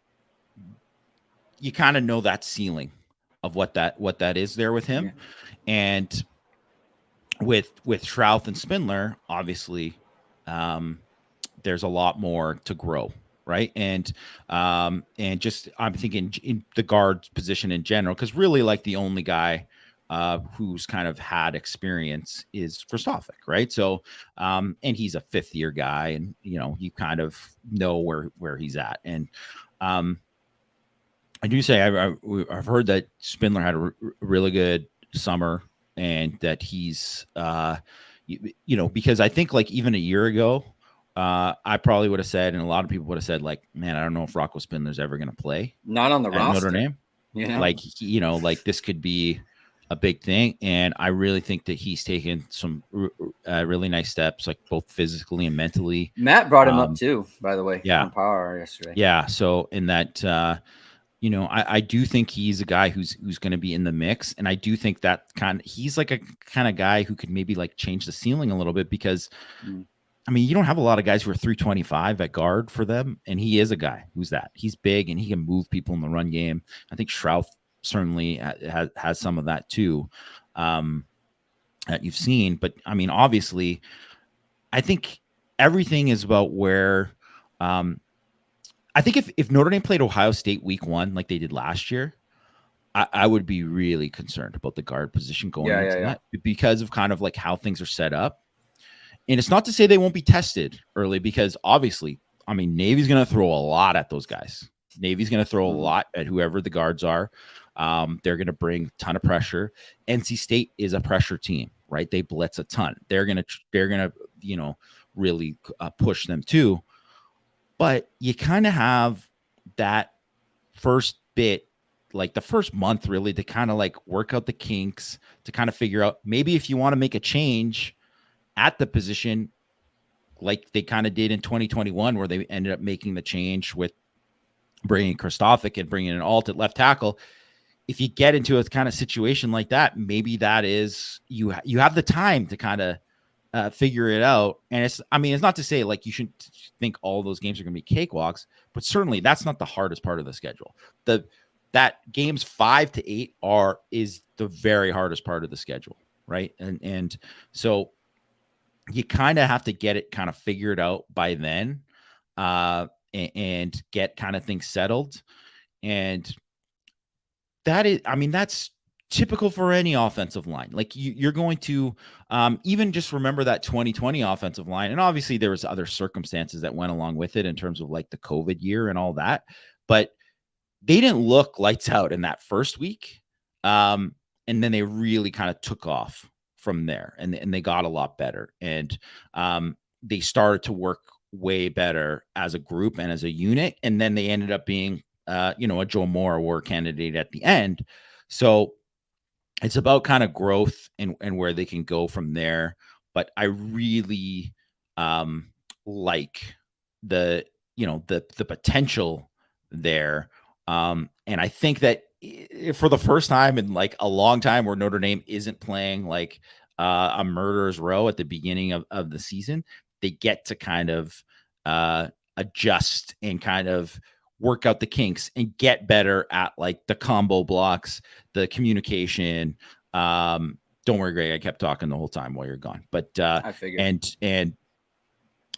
you kind of know that ceiling of what that is there with him. Yeah. And with Strouth and Spindler, obviously, there's a lot more to grow, right? And just I'm thinking in the guard position in general, because really like the only guy who's kind of had experience is Kostofik, right? So and he's a 5th-year guy, and you know you kind of know where he's at. And I do say I've heard that Spindler had a really good summer, and that he's you know, because I think like even a year ago, I probably would have said, and a lot of people would have said, like, man, I don't know if Rocco Spindler's ever going to play. Not on the roster. Notre Dame. Yeah. Like, like this could be a big thing. And I really think that he's taken some really nice steps, like both physically and mentally. Matt brought him up too, by the way, Yeah. on Power Hour yesterday. Yeah. So in that, I do think he's a guy who's going to be in the mix. And I do think that he's like a kind of guy who could maybe like change the ceiling a little bit, because I mean, you don't have a lot of guys who are 325 at guard for them. And he is a guy who's that. He's big and he can move people in the run game. I think Shrouth certainly has some of that too, that you've seen. But I mean, obviously, I think everything is about where, I think if Notre Dame played Ohio State week 1, like they did last year, I would be really concerned about the guard position going into that, because of kind of like how things are set up. And it's not to say they won't be tested early, because obviously, I mean, Navy's going to throw a lot at those guys. Navy's going to throw a lot at whoever the guards are. They're going to bring a ton of pressure. NC State is a pressure team, right? They blitz a ton. They're going to, really push them too. But you kind of have that first bit, like the first month really, to kind of like work out the kinks, to kind of figure out maybe if you want to make a change at the position, like they kind of did in 2021, where they ended up making the change with bringing Kristofik and bringing an alt at left tackle. If you get into a kind of situation like that, maybe that is, you have the time to kind of figure it out. And it's not to say like you shouldn't think all those games are going to be cakewalks, but certainly that's not the hardest part of the schedule. That games 5 to 8 is the very hardest part of the schedule, right? And so you kind of have to get it kind of figured out by then, and get kind of things settled. And that's typical for any offensive line. Like you're going to even just remember that 2020 offensive line. And obviously there was other circumstances that went along with it in terms of like the COVID year and all that, but they didn't look lights out in that first week. And then they really kind of took off from there, and they got a lot better. And they started to work way better as a group and as a unit. And then they ended up being, a Joe Moore award candidate at the end. So it's about kind of growth and where they can go from there. But I really like the potential there. And I think that for the first time in like a long time, where Notre Dame isn't playing like a murderer's row at the beginning of the season, they get to kind of adjust and kind of work out the kinks and get better at like the combo blocks, the communication. Don't worry, Greg, I kept talking the whole time while you're gone, but I figured.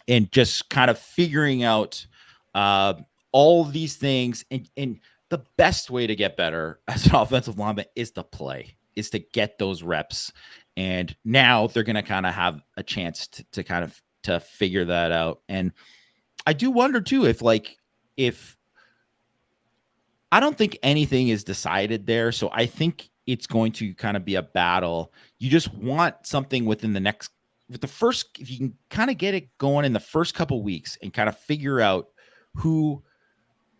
and just kind of figuring out all of these things. And the best way to get better as an offensive lineman is to get those reps. And now they're going to kind of have a chance to figure that out. And I do wonder too, if I don't think anything is decided there. So I think it's going to kind of be a battle. You just want something if you can kind of get it going in the first couple weeks and kind of figure out who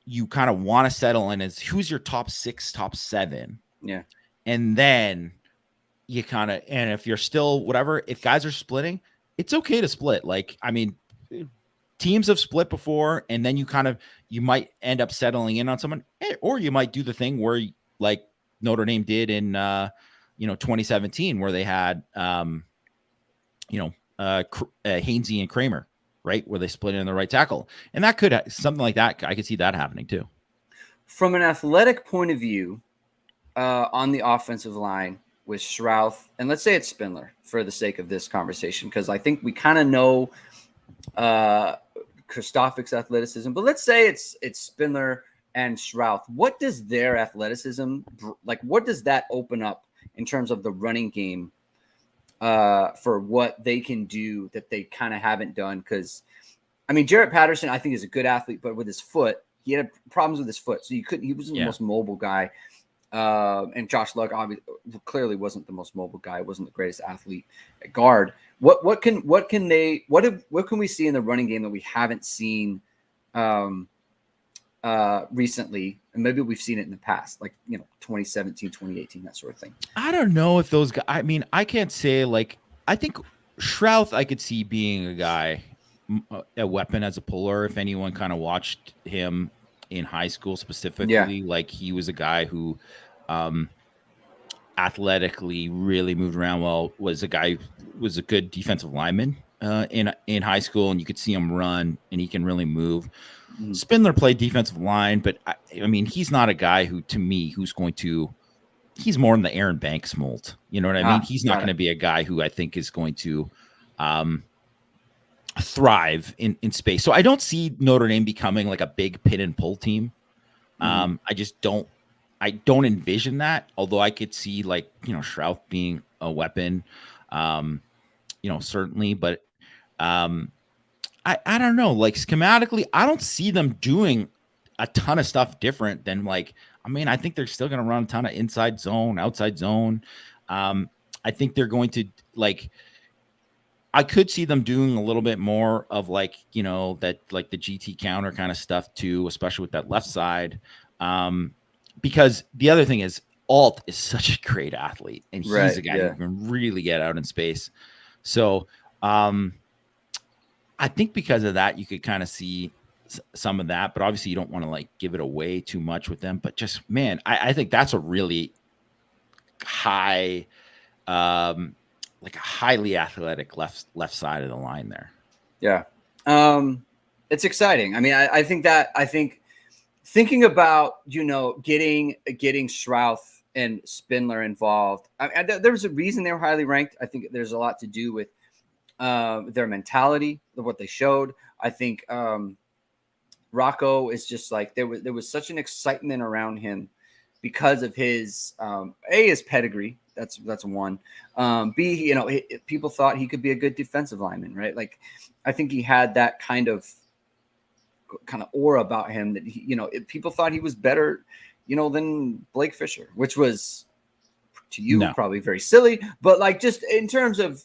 you kind of want to settle in as who's your top 6, top 7. Yeah. And then you kind of, and if you're still whatever, if guys are splitting, it's okay to split. Like, I mean, teams have split before, and then you might end up settling in on someone, or you might do the thing where like Notre Dame did in 2017, where they had Hainsey and Kramer, right, where they split in the right tackle, and that could something like that. I could see that happening too. From an athletic point of view, on the offensive line with Shrouth, and let's say it's Spindler for the sake of this conversation, because I think we kind of know Kristofik's athleticism, but let's say it's Spindler and Shrouth. What does their athleticism, like what does that open up in terms of the running game for what they can do that they kind of haven't done? Because, I mean, Jarrett Patterson, I think, is a good athlete, but with his foot, he had problems with his foot. So he wasn't the most mobile guy. And Josh Luck clearly wasn't the most mobile guy. Wasn't the greatest athlete at guard. What can we see in the running game that we haven't seen recently, and maybe we've seen it in the past, like 2017, 2018, that sort of thing. I don't know if those guys. I mean, I can't say like. I think Shrouth, I could see being a guy, a weapon as a puller. If anyone kind of watched him in high school specifically, like he was a guy who, athletically really moved around well. Was a guy was a good defensive lineman in high school, and you could see him run, and he can really move. Spindler played defensive line, but I mean, he's not a guy who, to me, who's going to. He's more in the Aaron Banks mold. You know what I mean? He's not going to be a guy who I think is going to thrive in space. So I don't see Notre Dame becoming like a big pin and pull team. I just don't. I don't envision that. Although I could see like Shrouth being a weapon, certainly. But I don't know. Like schematically, I don't see them doing a ton of stuff different than like. I mean, I think they're still going to run a ton of inside zone, outside zone. I think they're going to like. I could see them doing a little bit more of like that like the GT counter kind of stuff too, especially with that left side. Because the other thing is Alt is such a great athlete, and he's a guy who can really get out in space. So I think because of that, you could kind of see some of that, but obviously you don't want to like give it away too much with them. But just, man, I think that's a really high, like a highly athletic left side of the line there. Yeah. It's exciting. I mean, I think thinking about, getting Shrouth and Spindler involved, there was a reason they were highly ranked. I think there's a lot to do with their mentality, what they showed. I think Rocco is just like, there was such an excitement around him because of his his pedigree. That's one. B, people thought he could be a good defensive lineman, right? Like, I think he had that kind of aura about him that people thought he was better, than Blake Fisher, which was to you probably very silly, but like just in terms of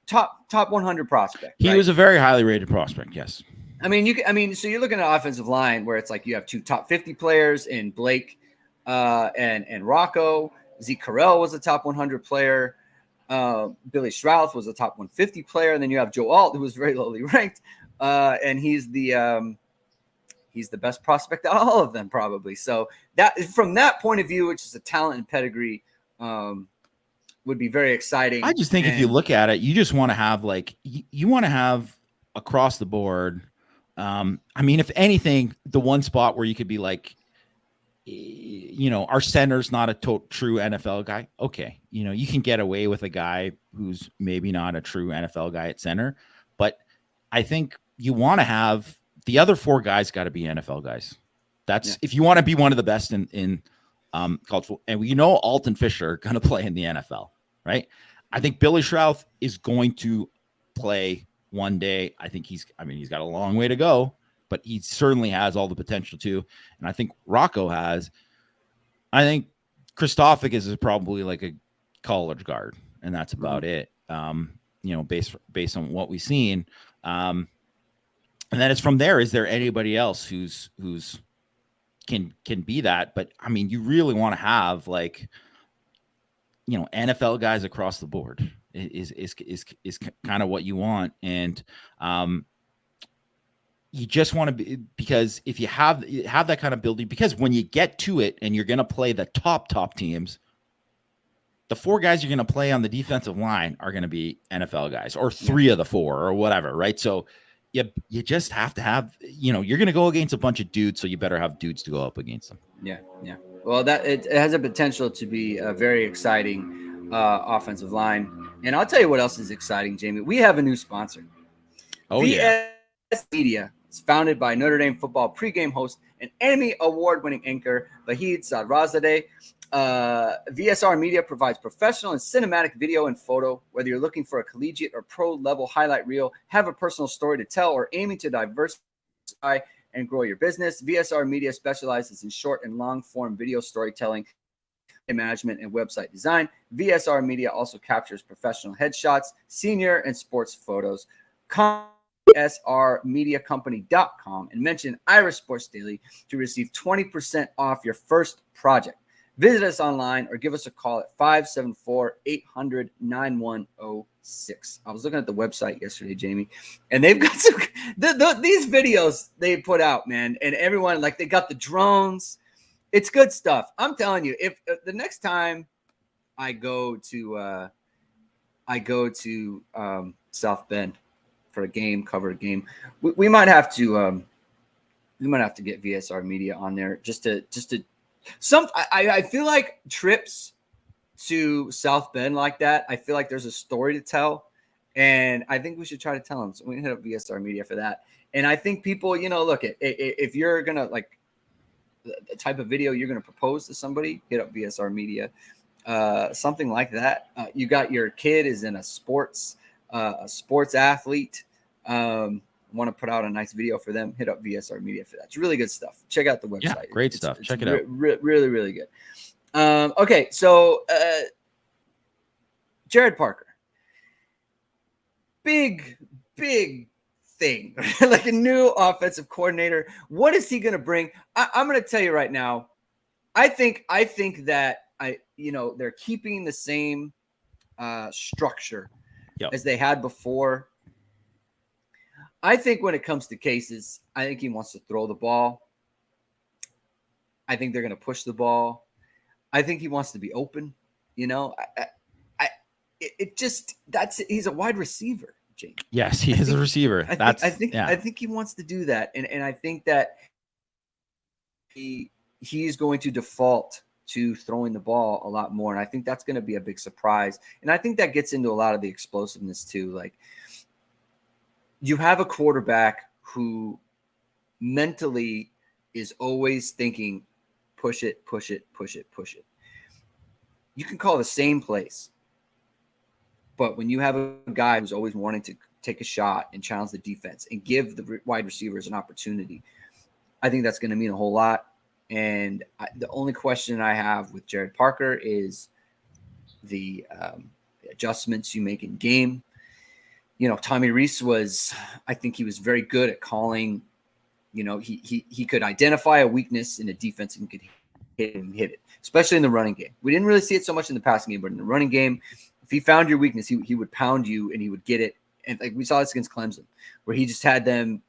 top 100 prospect. He was a very highly rated prospect. Yes. I mean, so you're looking at offensive line where it's like you have two top 50 players in Blake and Rocco. Zeke Carell was a top 100 player. Billy Shrouth was a top 150 player. And then you have Joe Alt, who was very lowly ranked. And he's the best prospect out of all of them, probably. So that from that point of view, which is a talent and pedigree, would be very exciting. I just think if you look at it, you just want to have like, you want to have across the board. I mean, if anything, the one spot where you could be like, our center's not a true NFL guy. Okay. You can get away with a guy who's maybe not a true NFL guy at center, but I think you want to have the other four guys got to be NFL guys. That's if you want to be one of the best in college football. And Alt and Fisher are going to play in the NFL, right? I think Billy Shrouth is going to play one day. I think he's got a long way to go, but he certainly has all the potential to. And I think Rocco has. I think Christophic is probably like a college guard, and that's about it. Based on what we've seen. And then it's from there. Is there anybody else who's can be that? But I mean, you really want to have like, NFL guys across the board is kind of what you want. And you just want to be, because if you have that kind of building, because when you get to it and you're going to play the top teams, the four guys you're going to play on the defensive line are going to be NFL guys, or three of the four or whatever. Right. So you just have to have, you're going to go against a bunch of dudes. So you better have dudes to go up against them. Yeah. Yeah. Well, it has a potential to be a very exciting offensive line. And I'll tell you what else is exciting, Jamie. We have a new sponsor. VS Media. It's founded by Notre Dame football pregame host and Emmy award-winning anchor Vahid Sadrazadeh. VSR Media provides professional and cinematic video and photo. Whether you're looking for a collegiate or pro-level highlight reel, have a personal story to tell, or aiming to diversify and grow your business, VSR Media specializes in short and long-form video storytelling, management, and website design. VSR Media also captures professional headshots, senior and sports photos. esrmediacompany.com and mention Irish Sports Daily to receive 20% off your first project. Visit us online or give us a call at 574-800-9106. I was looking at the website yesterday, Jamie, and they've got some these videos they put out, man, and everyone, like, they got the drones. It's good stuff. I'm telling you, if the next time I go to South Bend for a game, cover a game, we might have to get VSR Media on there just to I feel like trips to South Bend like that, I feel like there's a story to tell, and I think we should try to tell them. So we hit up VSR Media for that. And I think people, look, if you're gonna, like, the type of video you're gonna propose to somebody, hit up VSR Media, something like that. You got your kid is in a sports athlete. Want to put out a nice video for them, hit up VSR Media for that. It's really good stuff. Check out the website. Yeah, great stuff. Check it out. Really, really good. Okay, so Jared Parker. Big thing. Like a new offensive coordinator. What is he going to bring? I'm going to tell you right now. I think that they're keeping the same structure as they had before. I think when it comes to cases, I think he wants to throw the ball. I think they're going to push the ball. I think he wants to be open. He's a wide receiver, James. Yes, he is a receiver. I think he wants to do that. And I think that he's going to default to throwing the ball a lot more. And I think that's going to be a big surprise. And I think that gets into a lot of the explosiveness too. Like, you have a quarterback who mentally is always thinking, push it, push it, push it, push it. You can call the same plays. But when you have a guy who's always wanting to take a shot and challenge the defense and give the wide receivers an opportunity, I think that's going to mean a whole lot. And the only question I have with Jared Parker is the adjustments you make in game. Tommy Rees I think he was very good at calling, he could identify a weakness in a defense and could hit it, especially in the running game. We didn't really see it so much in the passing game, but in the running game, if he found your weakness, he would pound you and he would get it. And like we saw this against Clemson, where he had just had them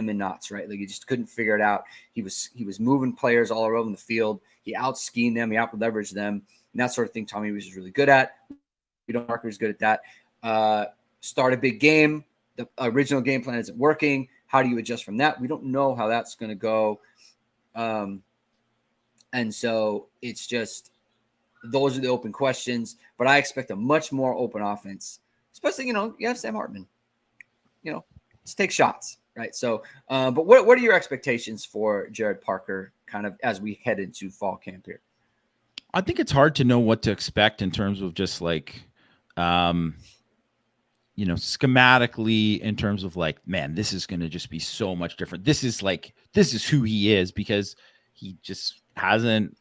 in knots, right? Like he just couldn't figure it out. He was moving players all around the field. He out-schemed them. He out-leveraged them. And that sort of thing Tommy Rees is really good at. Parker is good at that. Start a big game. The original game plan isn't working. How do you adjust from that? We don't know how that's going to go. And so it's just, those are the open questions, but I expect a much more open offense, especially, you have Sam Hartman, just take shots. Right. So, but what are your expectations for Jared Parker kind of as we head into fall camp here? I think it's hard to know what to expect in terms of just like, schematically, in terms of like, man, this is going to just be so much different. This is who he is, because he just hasn't,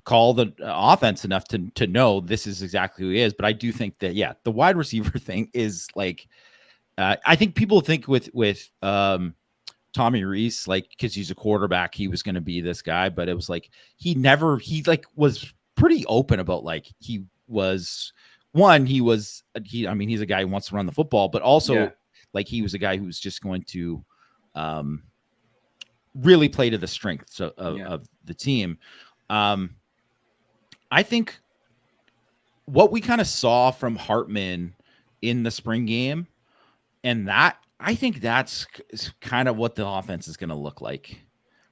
called the offense enough to know this is exactly who he is. But I do think that, the wide receiver thing is like, I think people think with Tommy Rees, like, because he's a quarterback, he was going to be this guy, but it was like he was pretty open about, like, he's a guy who wants to run the football, but also like he was a guy who's just going to really play to the strengths of the team. I think what we kind of saw from Hartman in the spring game, and I think that's kind of what the offense is going to look like,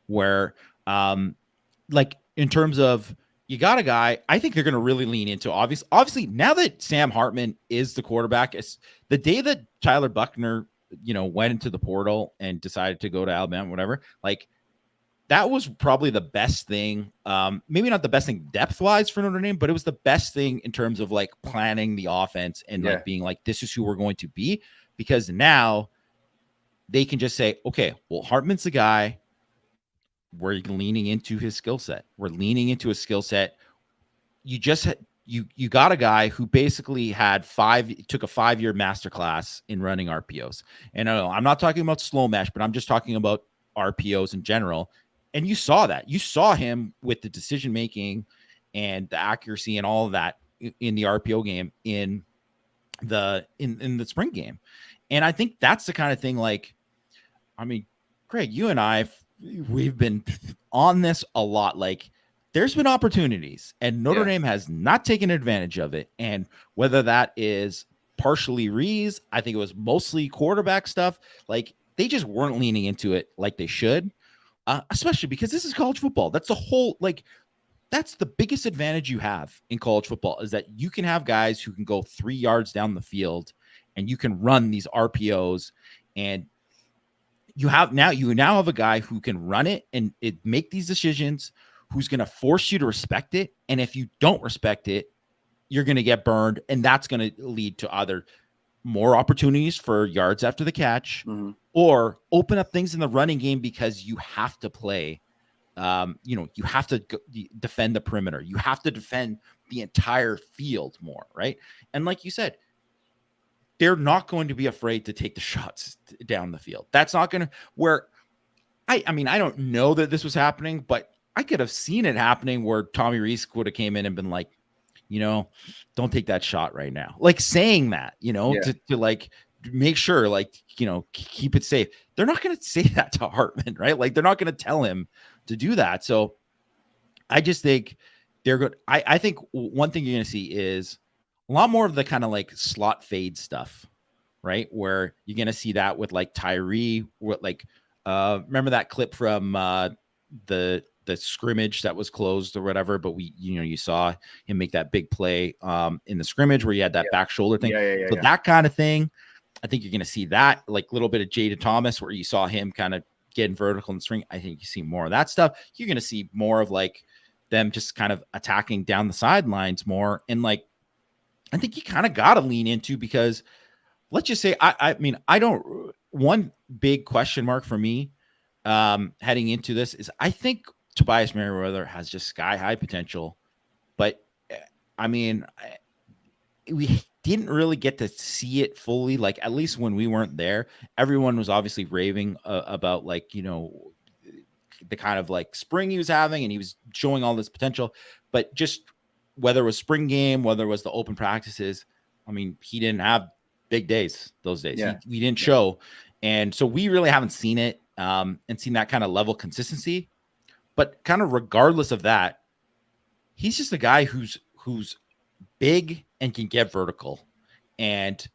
where like in terms of, you got a guy, I think they're going to really lean into, obviously now that Sam Hartman is the quarterback. It's the day that Tyler Buckner, went into the portal and decided to go to Alabama, whatever, like that was probably the best thing. Maybe not the best thing depth wise for Notre Dame, but it was the best thing in terms of like planning the offense and like being like, this is who we're going to be, because now they can just say, okay, well, Hartman's the guy. We're leaning into his skill set. You just you got a guy who basically took a 5-year masterclass in running RPOs. And I'm not talking about slow mesh, but I'm just talking about RPOs in general. And you saw that. You saw him with the decision making and the accuracy and all of that in the RPO game in the spring game. And I think that's the kind of thing, like, I mean, Craig, you and we've been on this a lot. Like, there's been opportunities and Notre Dame has not taken advantage of it. And whether that is partially Rees, I think it was mostly quarterback stuff. Like, they just weren't leaning into it like they should, especially because this is college football. That's the whole, like, that's the biggest advantage you have in college football, is that you can have guys who can go 3 yards down the field and you can run these RPOs, and you now have a guy who can run it and make these decisions, who's going to force you to respect it. And if you don't respect it, you're going to get burned. And that's going to lead to either more opportunities for yards after the catch, or open up things in the running game, because you have to play. You have to defend the perimeter. You have to defend the entire field more. Right. And like you said, they're not going to be afraid to take the shots down the field. That's not going to I mean, I don't know that this was happening, but I could have seen it happening where Tommy Rees would have came in and been like, don't take that shot right now. Like, saying that, to like make sure, like, keep it safe. They're not going to say that to Hartman, right? Like, they're not going to tell him to do that. So I just think they're good. I think one thing you're going to see is a lot more of the kind of like slot fade stuff, right? Where you're going to see that with like Tyree, with like, remember that clip from the scrimmage that was closed or whatever, but you saw him make that big play in the scrimmage where he had that back shoulder thing. So that kind of thing, I think you're going to see that, like, little bit of Jada Thomas where you saw him kind of getting vertical in the string. I think you see more of that stuff. You're going to see more of like them just kind of attacking down the sidelines more. And like, I think you kind of got to lean into, because let's just say, I mean, one big question mark for me heading into this is, I think Tobias Merriweather has just sky high potential, but I mean, we didn't really get to see it fully. Like, at least when we weren't there, everyone was obviously raving about, like, the kind of like spring he was having, and he was showing all this potential, but just whether it was spring game, whether it was the open practices, I mean, he didn't have big days those days. We didn't show. And so we really haven't seen it and seen that kind of level consistency. But kind of regardless of that, he's just a guy who's big and can get vertical. And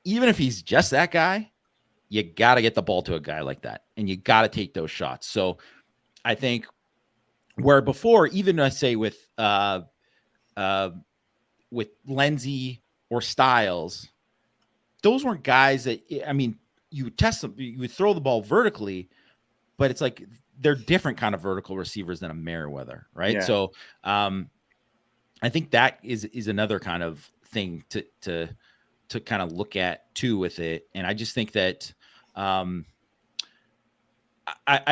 even if he's just that guy, you got to get the ball to a guy like that, and you got to take those shots. So I think where before, even I say with Lindsey or Styles, those weren't guys that, I mean, you would test them, you would throw the ball vertically, but it's like they're different kind of vertical receivers than a Merriweather, right? Yeah. So I think that is another kind of thing to kind of look at too with it. And I just think that I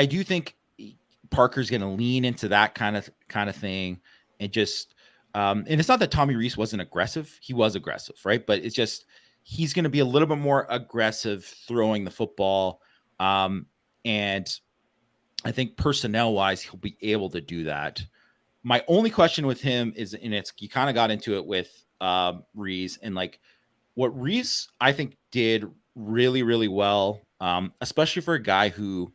do think Parker's going to lean into that kind of thing, and just and it's not that Tommy Rees wasn't aggressive. He was aggressive, right? But it's just, he's going to be a little bit more aggressive throwing the football. And I think personnel wise, he'll be able to do that. My only question with him is, and you kind of got into it with Rees, and like what Rees, I think, did really, really well, especially for a guy who,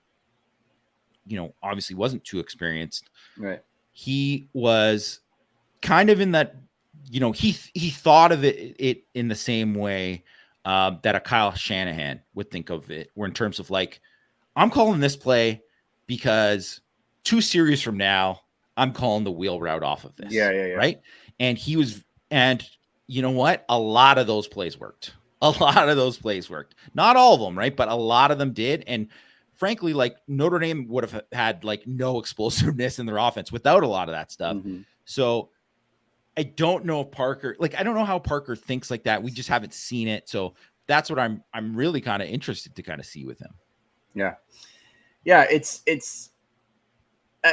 obviously wasn't too experienced. Right. He was kind of in that, he thought of it in the same way that a Kyle Shanahan would think of it, where in terms of like, I'm calling this play because 2 series from now, I'm calling the wheel route off of this. Yeah. Right. And and you know what? A lot of those plays worked. Not all of them, right? But a lot of them did. And frankly, like, Notre Dame would have had like no explosiveness in their offense without a lot of that stuff. Mm-hmm. So I don't know if I don't know how Parker thinks like that. We just haven't seen it. So that's what I'm really kind of interested to kind of see with him. Yeah. Yeah. It's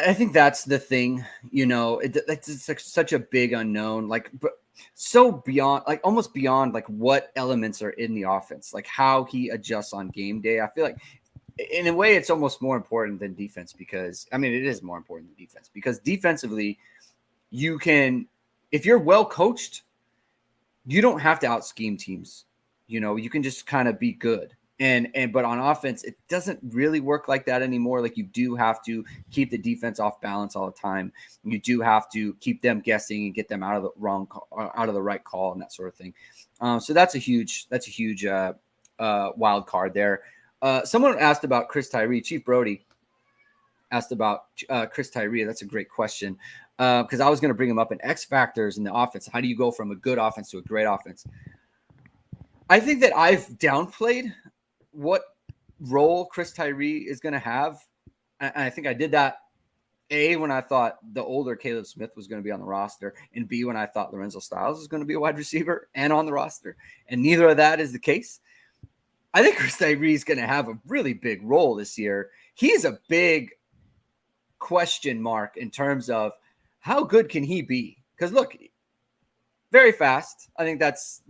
I think that's the thing, it's like such a big unknown, like, but so beyond, like almost beyond like what elements are in the offense, like how he adjusts on game day. I feel like in a way it's almost more important than defense, because I mean, it is more important than defense, because defensively you can, if you're well coached, you don't have to out scheme teams. You can just kind of be good. But on offense, it doesn't really work like that anymore. Like, you do have to keep the defense off balance all the time. You do have to keep them guessing and get them out of the right call and that sort of thing. So that's a huge wild card there. Someone asked about Chris Tyree. Chief Brody asked about Chris Tyree. That's a great question, because I was going to bring him up in X factors in the offense. How do you go from a good offense to a great offense? I think that I've downplayed what role Chris Tyree is going to have. And I think I did that, A, when I thought the older Caleb Smith was going to be on the roster, and B, when I thought Lorenzo Styles was going to be a wide receiver and on the roster. And neither of that is the case. I think Chris Tyree is going to have a really big role this year. He's a big question mark in terms of how good can he be? Because look, very fast. I think that's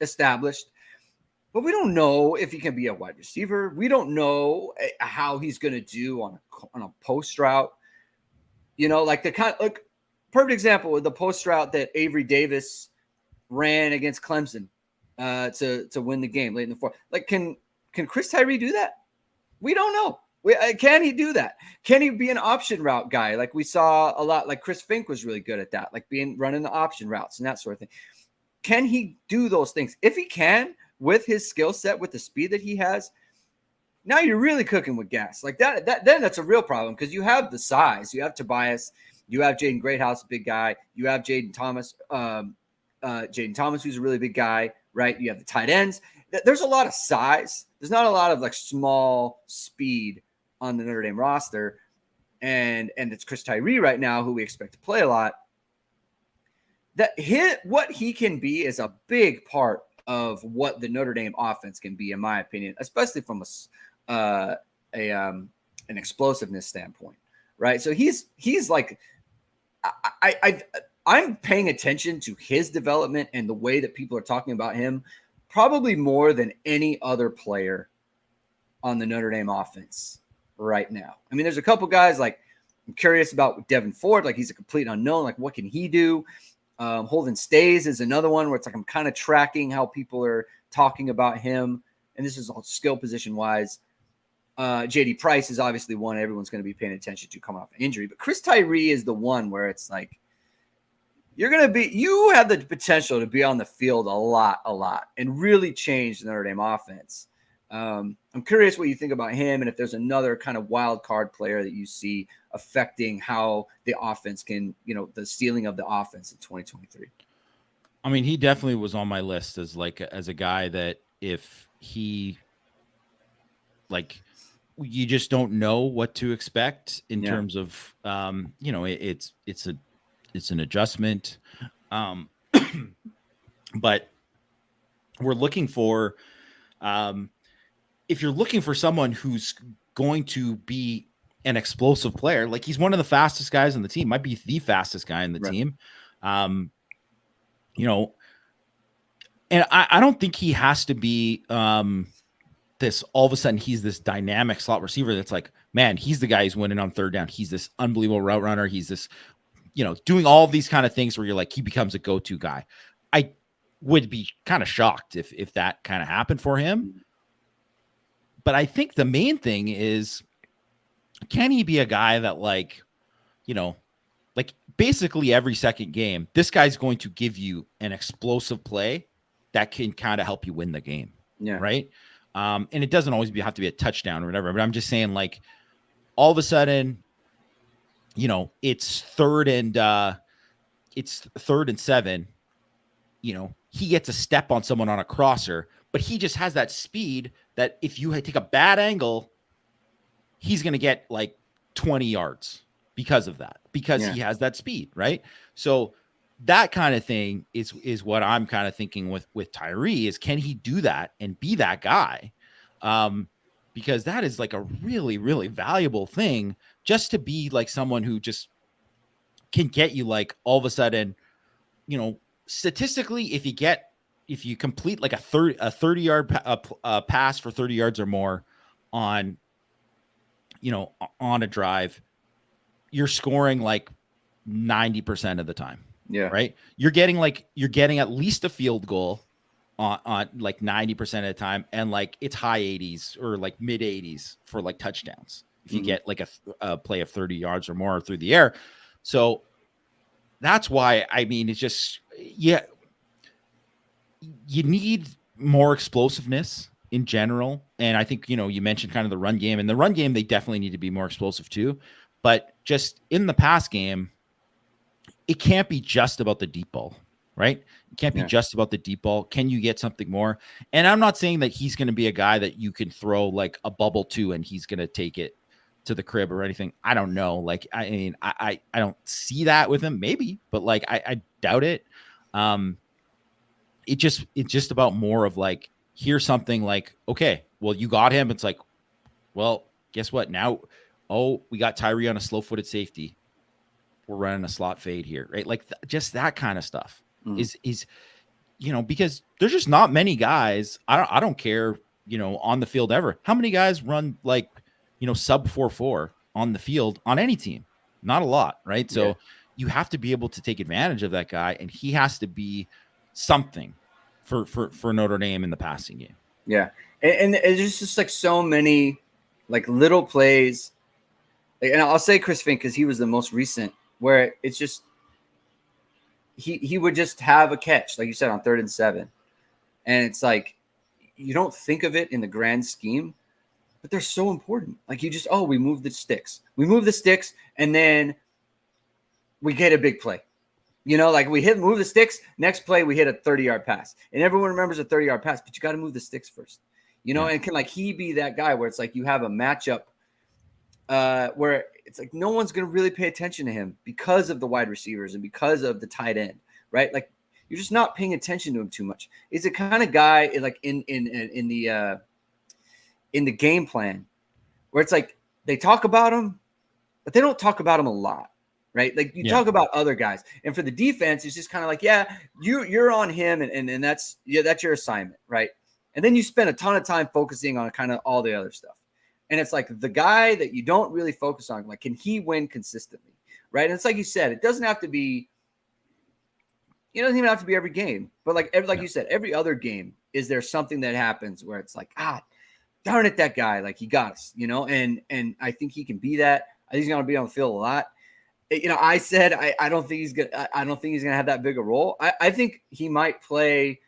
established. But we don't know if he can be a wide receiver. We don't know how he's going to do on a post route. Like perfect example with the post route that Avery Davis ran against Clemson to win the game late in the fourth. Like, can Chris Tyree do that? We don't know. Can he do that? Can he be an option route guy? Like we saw a lot, like Chris Fink was really good at that, like running the option routes and that sort of thing. Can he do those things? If he can, with his skill set, with the speed that he has, now you're really cooking with gas. Like that then that's a real problem, because you have the size. You have Tobias, you have Jaden Greathouse, a big guy. You have Jaden Thomas, who's a really big guy, right? You have the tight ends. There's a lot of size. There's not a lot of like small speed on the Notre Dame roster. And it's Chris Tyree right now, who we expect to play a lot. What he can be is a big part of what the Notre Dame offense can be, in my opinion, especially from an explosiveness standpoint, right? So he's like, I'm paying attention to his development and the way that people are talking about him, probably more than any other player on the Notre Dame offense right now. I mean, there's a couple guys, like, I'm curious about Devin Ford. Like, he's a complete unknown. Like, what can he do? Holden Stays is another one where it's like I'm kind of tracking how people are talking about him. And this is all skill position wise. JD Price is obviously one everyone's going to be paying attention to coming off an injury. But Chris Tyree is the one where it's like, you have the potential to be on the field a lot and really change the NotreAme offense. I'm curious what you think about him, and if there's another kind of wild card player that you see affecting how the offense can, the ceiling of the offense in 2023. I mean, he definitely was on my list as a guy that if he, like, you just don't know what to expect in terms of, it's an adjustment. But we're looking for, if you're looking for someone who's going to be an explosive player, like he's one of the fastest guys on the team, might be the fastest guy in the team. And I don't think he has to be this, all of a sudden he's this dynamic slot receiver that's like, man, he's the guy who's winning on third down. He's this unbelievable route runner. He's this, doing all of these kind of things where you're like, he becomes a go-to guy. I would be kind of shocked if that kind of happened for him. But I think the main thing is, can he be a guy that like basically every second game, this guy's going to give you an explosive play that can kind of help you win the game. Yeah. Right. And it doesn't always have to be a touchdown or whatever, but I'm just saying, like, all of a sudden, it's third and 7, he gets a step on someone on a crosser, but he just has that speed that if you take a bad angle, he's going to get like 20 yards because of that, because he has that speed. Right. So that kind of thing is what I'm kind of thinking with Tyree is, can he do that and be that guy? Because that is like a really, really valuable thing just to be like someone who just can get you like all of a sudden, statistically, if you complete like a 30-yard pass for 30 yards or more on a drive, you're scoring like 90% of the time. Yeah. Right. You're getting at least a field goal on like 90% of the time. And like it's high 80s or like mid 80s for like touchdowns. If you get like a play of 30 yards or more through the air. So that's why, I mean, it's just, you need more explosiveness in general. And I think, you mentioned kind of the run game, and the run game, they definitely need to be more explosive too. But just in the pass game, it can't be just about the deep ball, right? It can't be just about the deep ball. Can you get something more? And I'm not saying that he's going to be a guy that you can throw like a bubble to and he's going to take it to the crib or anything. I don't know. Like, I mean, I don't see that with him, maybe, but like, I doubt it. It's just about more of like, here's something like, okay, well, you got him. It's like, well, guess what? Now, we got Tyree on a slow-footed safety. We're running a slot fade here, right? Like just that kind of stuff is because there's just not many guys. I don't care, on the field ever. How many guys run like, sub 4.4 on the field on any team? Not a lot, right? So you have to be able to take advantage of that guy, and he has to be something for Notre Dame in the passing game. Yeah. And there's just like so many like little plays. And I'll say Chris Fink because he was the most recent, where it's just he would just have a catch, like you said, on 3rd and 7. And it's like you don't think of it in the grand scheme, but they're so important. Like you just, we move the sticks. We move the sticks, and then we get a big play. Like we move the sticks, next play we hit a 30-yard pass. And everyone remembers a 30-yard pass, but you got to move the sticks first. And can like he be that guy where it's like you have a matchup where it's like no one's going to really pay attention to him because of the wide receivers and because of the tight end, right? Like you're just not paying attention to him too much. It's a kind of guy like in the game plan where it's like they talk about him, but they don't talk about him a lot, right? Like you talk about other guys, and for the defense, it's just kind of like, you're on him, and that's your assignment, right? And then you spend a ton of time focusing on kind of all the other stuff. And it's like the guy that you don't really focus on, like, can he win consistently, right? And it's like you said, it doesn't have to be, doesn't even have to be every game, but like you said, every other game, is there something that happens where it's like, darn it, that guy, like he got us, and I think he can be that. I think he's going to be on the field a lot. I said, I don't think he's going to have that big a role. I think he might play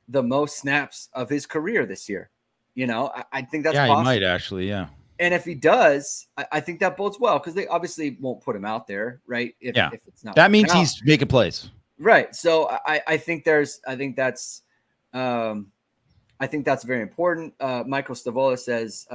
the most snaps of his career this year. I think that's possible. He might actually, yeah. And if he does, I think that bodes well because they obviously won't put him out there, right? If it's not, that means he's making plays, right? So I think that's very important. Michael Stavola says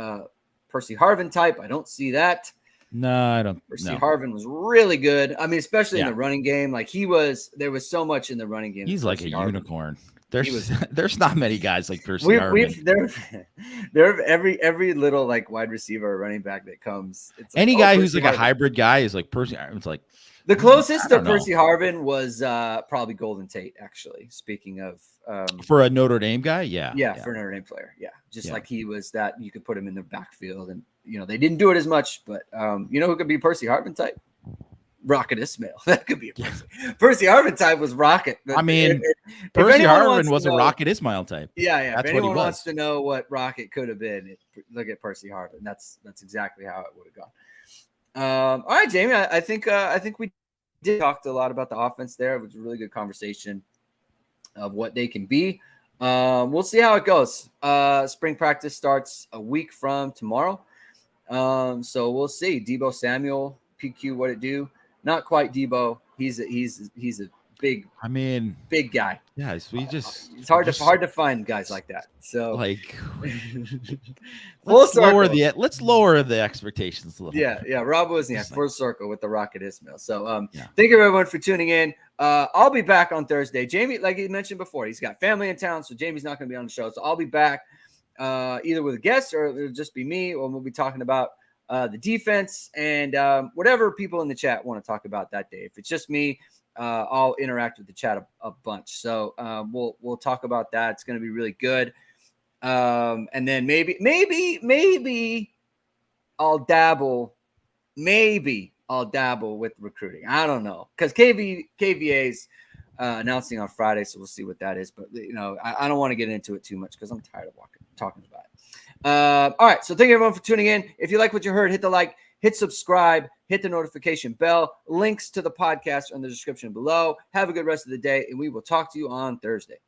Percy Harvin type. I don't see that. No, I don't. Percy Harvin was really good. I mean, especially in the running game. Like there was so much in the running game. He's like a unicorn. There's not many guys like Percy Harvin. There every little like wide receiver or running back that comes. It's like, any guy who's like a hybrid guy is like Percy. It's like the closest to Percy Harvin was probably Golden Tate. Actually, speaking of for a Notre Dame guy, for a Notre Dame player, like he was that you could put him in the backfield, and they didn't do it as much, but who could be Percy Harvin type? Rocket Ismail. That could be a Percy Harvin type was Rocket. I mean, Percy Harvin was a Rocket Ismail type. Yeah. That's if anyone what he wants to know what Rocket could have been, look at Percy Harvin. That's exactly how it would have gone. All right, Jamie. I think we did talk a lot about the offense there. It was a really good conversation of what they can be. We'll see how it goes. Spring practice starts a week from tomorrow. So we'll see. Debo Samuel, PQ, what it do? Not quite Debo. He's a big guy. Yeah, so it's hard to find guys like that. So like let's lower the expectations a little. Yeah. Rob Wozniak, full circle with the Rocket Ismail. So thank you everyone for tuning in. I'll be back on Thursday. Jamie, like he mentioned before, he's got family in town, so Jamie's not going to be on the show. So I'll be back either with a guest or it'll just be me, or we'll be talking about the defense, and whatever people in the chat want to talk about that day. If it's just me, I'll interact with the chat a bunch. So we'll talk about that. It's going to be really good. And then maybe I'll dabble. Maybe I'll dabble with recruiting. I don't know, because KVA's announcing on Friday, so we'll see what that is. But I don't want to get into it too much because I'm tired of talking about it. All right, so thank you everyone for tuning in. If you like what you heard, hit the like, hit subscribe, hit the notification bell. Links to the podcast are in the description below. Have a good rest of the day, and we will talk to you on Thursday.